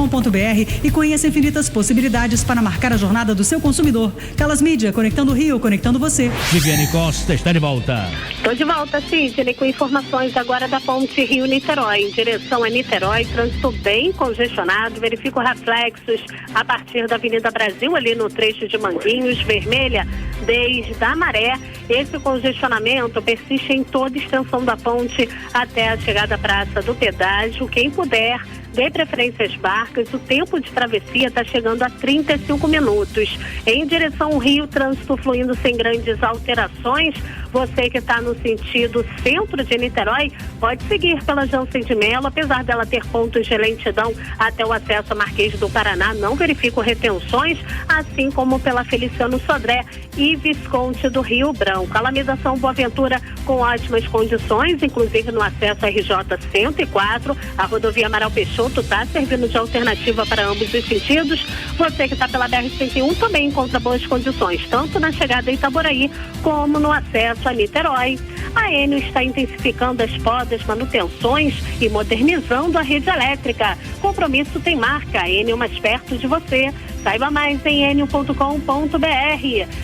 e conheça infinitas possibilidades para marcar a jornada do seu consumidor. Calas Mídia, conectando o Rio, conectando você. Viviane Costa está de volta. Estou de volta, Sidney, com informações agora da ponte Rio-Niterói. Em direção a Niterói, trânsito bem congestionado. Verifica o reflexos a partir da Avenida Brasil, ali no trecho de Manguinhos, vermelha, desde a Maré. Esse congestionamento persiste em toda a extensão da ponte até a chegada à Praça do Pedágio. Quem puder, dê preferência às barcas. O tempo de travessia está chegando a 35 minutos. Em direção ao Rio, trânsito fluindo sem grandes alterações. Você que está no sentido centro de Niterói, pode seguir pela Jansen de Melo, apesar dela ter pontos de lentidão até o acesso a Marquês do Paraná, não verifico retenções, assim como pela Feliciano Sodré e Visconde do Rio Branco. Alameda São Boaventura com ótimas condições, inclusive no acesso à RJ 104, a rodovia Amaral Peixoto está servindo de alternativa para ambos os sentidos. Você que está pela BR-101 também encontra boas condições, tanto na chegada a Itaboraí como no acesso a Niterói. A Enio está intensificando as podas, manutenções e modernizando a rede elétrica. Compromisso tem marca, Enio mais perto de você. Saiba mais em enio.com.br.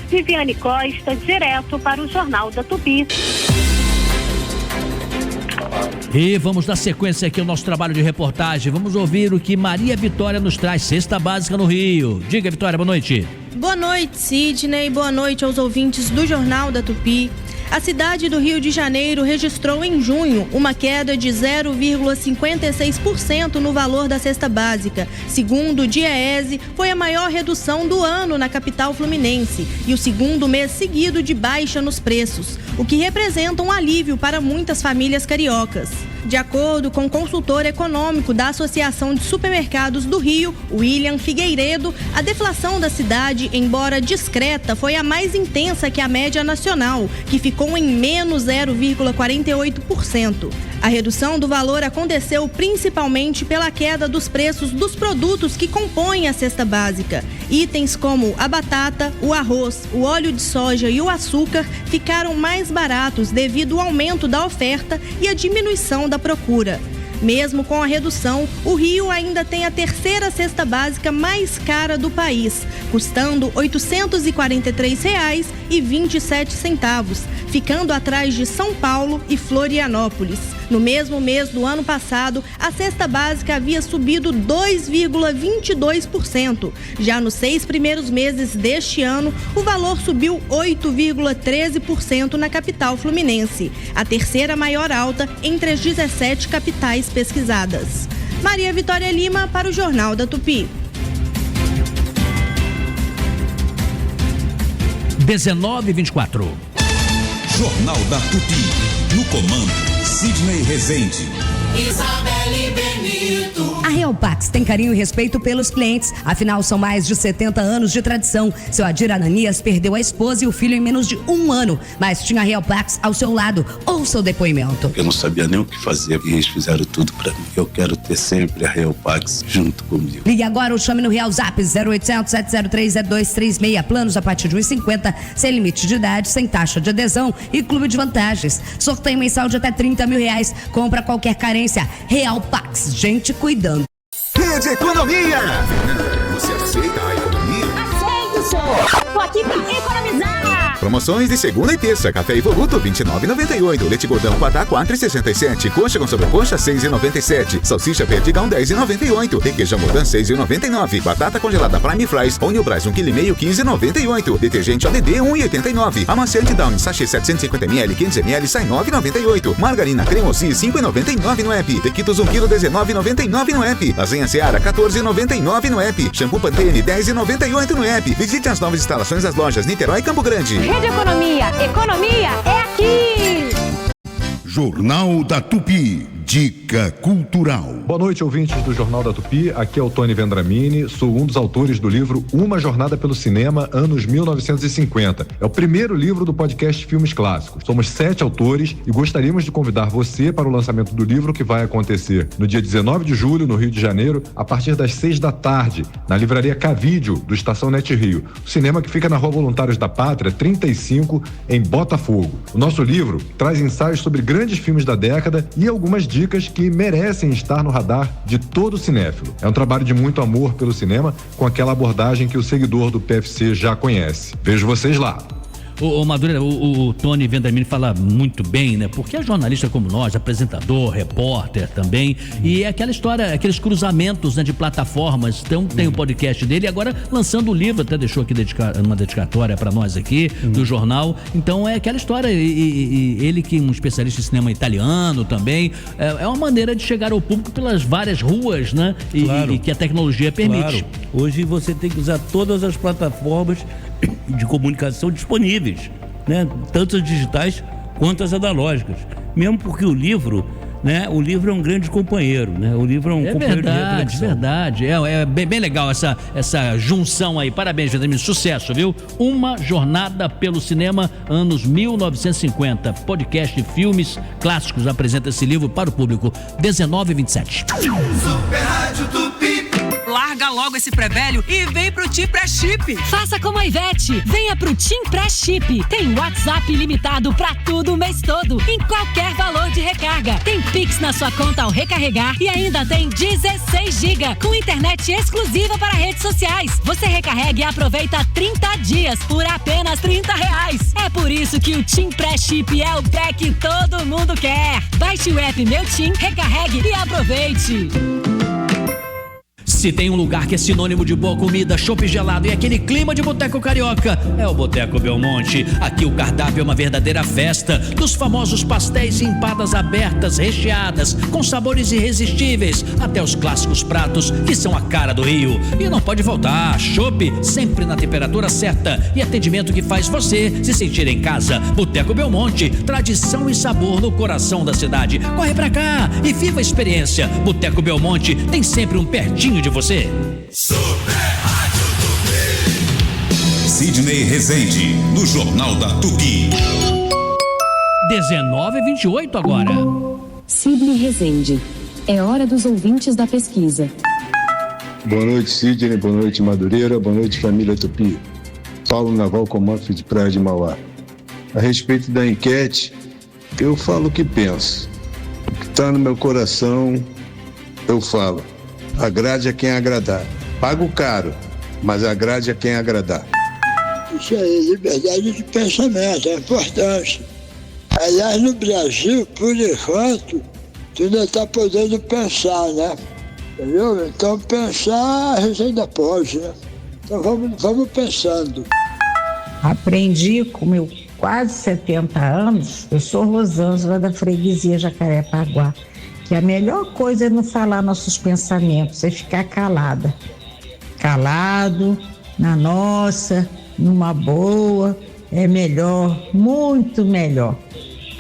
Viviane Costa, direto para o Jornal da Tupi. E vamos dar sequência aqui ao nosso trabalho de reportagem. Vamos ouvir o que Maria Vitória nos traz, Cesta Básica no Rio. Diga, Vitória, boa noite. Boa noite, Sidney. Boa noite aos ouvintes do Jornal da Tupi. A cidade do Rio de Janeiro registrou em junho uma queda de 0,56% no valor da cesta básica. Segundo o DIEESE, foi a maior redução do ano na capital fluminense e o segundo mês seguido de baixa nos preços, o que representa um alívio para muitas famílias cariocas. De acordo com o consultor econômico da Associação de Supermercados do Rio, William Figueiredo, a deflação da cidade, embora discreta, foi a mais intensa que a média nacional, que ficou em menos 0,48%. A redução do valor aconteceu principalmente pela queda dos preços dos produtos que compõem a cesta básica. Itens como a batata, o arroz, o óleo de soja e o açúcar ficaram mais baratos devido ao aumento da oferta e a diminuição da procura. Mesmo com a redução, o Rio ainda tem a terceira cesta básica mais cara do país, custando R$ 843,27, ficando atrás de São Paulo e Florianópolis. No mesmo mês do ano passado, a cesta básica havia subido 2,22%. Já nos 6 primeiros meses deste ano, o valor subiu 8,13% na capital fluminense, a terceira maior alta entre as 17 capitais pesquisadas. Maria Vitória Lima para o Jornal da Tupi. 19h24. Jornal da Tupi. No comando, Sidney Rezende. Isabelle Benito. A Real Pax tem carinho e respeito pelos clientes, afinal são mais de 70 anos de tradição. Seu Adir Ananias perdeu a esposa e o filho em menos de 1 ano, mas tinha a Real Pax ao seu lado. Ouça o depoimento. Eu não sabia nem o que fazer e eles fizeram tudo pra mim. Eu quero ter sempre a Real Pax junto comigo. Ligue agora ou chame no Real Zap 0800 703 0236. Planos a partir de 1,50, sem limite de idade, sem taxa de adesão e clube de vantagens. Sorteio mensal de até R$30 mil. Compra qualquer carência. Real Pax, gente cuidando. Rede Economia. Você aceita a economia? Aceito, senhor. Tô aqui pra economizar. Promoções de segunda e terça. Café Evoluto, R$ 29,98. Leite Gordão Quatá, R$ 4,67. Coxa com sobrecoxa, R$ 6,97. Salsicha Perdigão, R$ 10,98. Requeijão Mordan, R$ 6,99. Batata congelada Prime Fries, Onion Brás, 1,5 kg, R$ 15,98. Detergente ODD, R$ 1,89. Amaciante Downy, sachê 750ml, 500ml, sai R$ 9,98. Margarina Cremosi, R$ 5,99 no app. Tequitos 1 kg, R$ 19,99 no app. Lasanha Seara, R$ 14,99 no app. Shampoo Pantene, R$ 10,98 no app. Visite as novas instalações das lojas Niterói e Campo Grande. Rede Economia. Economia é aqui. Jornal da Tupi. Dica Cultural. Boa noite, ouvintes do Jornal da Tupi. Aqui é o Tony Vendramini, sou um dos autores do livro Uma Jornada pelo Cinema, anos 1950. É o primeiro livro do podcast Filmes Clássicos. Somos 7 autores e gostaríamos de convidar você para o lançamento do livro, que vai acontecer no dia 19 de julho, no Rio de Janeiro, a partir das 6 da tarde, na livraria Cavídeo, do Estação Net Rio. O cinema que fica na Rua Voluntários da Pátria, 35, em Botafogo. O nosso livro traz ensaios sobre grandes filmes da década e algumas dicas que merecem estar no radar de todo cinéfilo. É um trabalho de muito amor pelo cinema, com aquela abordagem que o seguidor do PFC já conhece. Vejo vocês lá. Ô Madureira, o Tony Vendramini fala muito bem, né? Porque é jornalista como nós, apresentador, repórter também, e é aquela história, aqueles cruzamentos, né, de plataformas. Então tem o podcast dele e agora lançando o livro, até deixou aqui uma dedicatória para nós aqui, do jornal. Então é aquela história, e ele que é um especialista em cinema italiano também, é uma maneira de chegar ao público pelas várias ruas, né? E que a tecnologia permite. Claro. Hoje você tem que usar todas as plataformas de comunicação disponíveis, né? Tanto as digitais quanto as analógicas. Mesmo porque o livro, né? O livro é um grande companheiro, né? O livro é um companheiro de reflexão. Verdade. É bem legal essa junção aí. Parabéns, Vendramini. Sucesso, viu? Uma Jornada pelo Cinema, anos 1950. Podcast Filmes Clássicos apresenta esse livro para o público. 19h27. Super Rádio Tupi. Larga logo esse pré-velho e vem pro Tim Pré-Chip. Faça como a Ivete, venha pro Tim Pré-Chip. Tem WhatsApp ilimitado pra tudo o mês todo, em qualquer valor de recarga. Tem Pix na sua conta ao recarregar e ainda tem 16 GB com internet exclusiva para redes sociais. Você recarrega e aproveita 30 dias por apenas R$30. É por isso que o Tim Pré-Chip é o pré que todo mundo quer. Baixe o app Meu Tim, recarregue e aproveite. Se tem um lugar que é sinônimo de boa comida, chopp gelado e aquele clima de boteco carioca, é o Boteco Belmonte. Aqui o cardápio é uma verdadeira festa, dos famosos pastéis e empadas abertas, recheadas, com sabores irresistíveis, até os clássicos pratos que são a cara do Rio. E não pode faltar, chopp sempre na temperatura certa e atendimento que faz você se sentir em casa. Boteco Belmonte, tradição e sabor no coração da cidade. Corre pra cá e viva a experiência. Boteco Belmonte tem sempre um pertinho de você. Super Rádio Tupi. Sidney Rezende, no Jornal da Tupi. 19h28 agora. Sidney Rezende. É hora dos ouvintes da pesquisa. Boa noite, Sidney. Boa noite, Madureira. Boa noite, família Tupi. Paulo Naval, comando de Praia de Mauá. A respeito da enquete, eu falo o que penso. O que está no meu coração, eu falo. Agrade a quem agradar. Pago caro, mas agrade a quem agradar. Isso aí, liberdade de pensamento, é importante. Aliás, no Brasil, por enquanto, tu ainda está podendo pensar, né? Entendeu? Então pensar, a gente ainda pode, né? Então vamos pensando. Aprendi com meus quase 70 anos, eu sou Rosângela da freguesia Jacarepaguá, que a melhor coisa é não falar nossos pensamentos, é ficar calada. Calado, na nossa, numa boa, é melhor, muito melhor.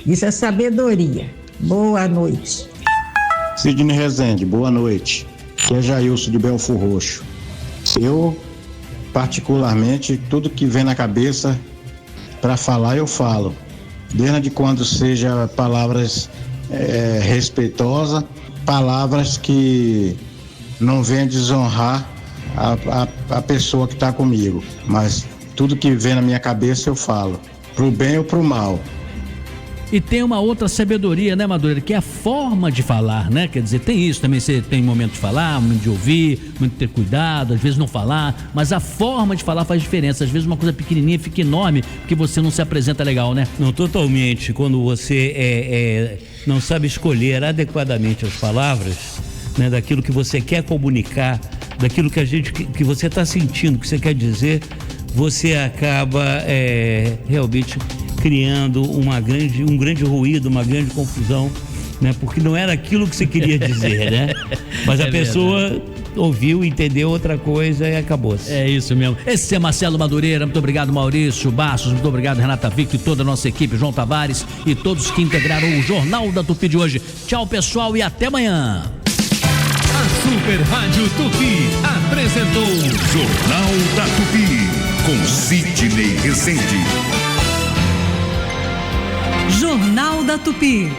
Isso é sabedoria. Boa noite. Sidney Rezende, boa noite. Aqui é Jailson de Belford Roxo. Eu, particularmente, tudo que vem na cabeça para falar, eu falo. Desde quando seja palavras respeitosas, palavras que não venham desonrar a pessoa que está comigo. Mas tudo que vem na minha cabeça eu falo, pro bem ou pro mal. E tem uma outra sabedoria, né, Madureira, que é a forma de falar, né? Quer dizer, tem isso também, você tem momento de falar, momento de ouvir, momento de ter cuidado, às vezes não falar, mas a forma de falar faz diferença. Às vezes uma coisa pequenininha fica enorme porque você não se apresenta legal, né? Não, totalmente. Quando você não sabe escolher adequadamente as palavras, né, daquilo que você quer comunicar, daquilo que você está sentindo, que você quer dizer, você acaba realmente criando um grande ruído, uma grande confusão, né? Porque não era aquilo que você queria dizer, né? Mas a pessoa ouviu, entendeu outra coisa e acabou-se. É isso mesmo. Esse é Marcelo Madureira, muito obrigado Maurício Bastos, muito obrigado Renata Victor e toda a nossa equipe, João Tavares e todos que integraram o Jornal da Tupi de hoje. Tchau, pessoal, e até amanhã. A Super Rádio Tupi apresentou Jornal da Tupi com Sidney Rezende. Jornal da Tupi.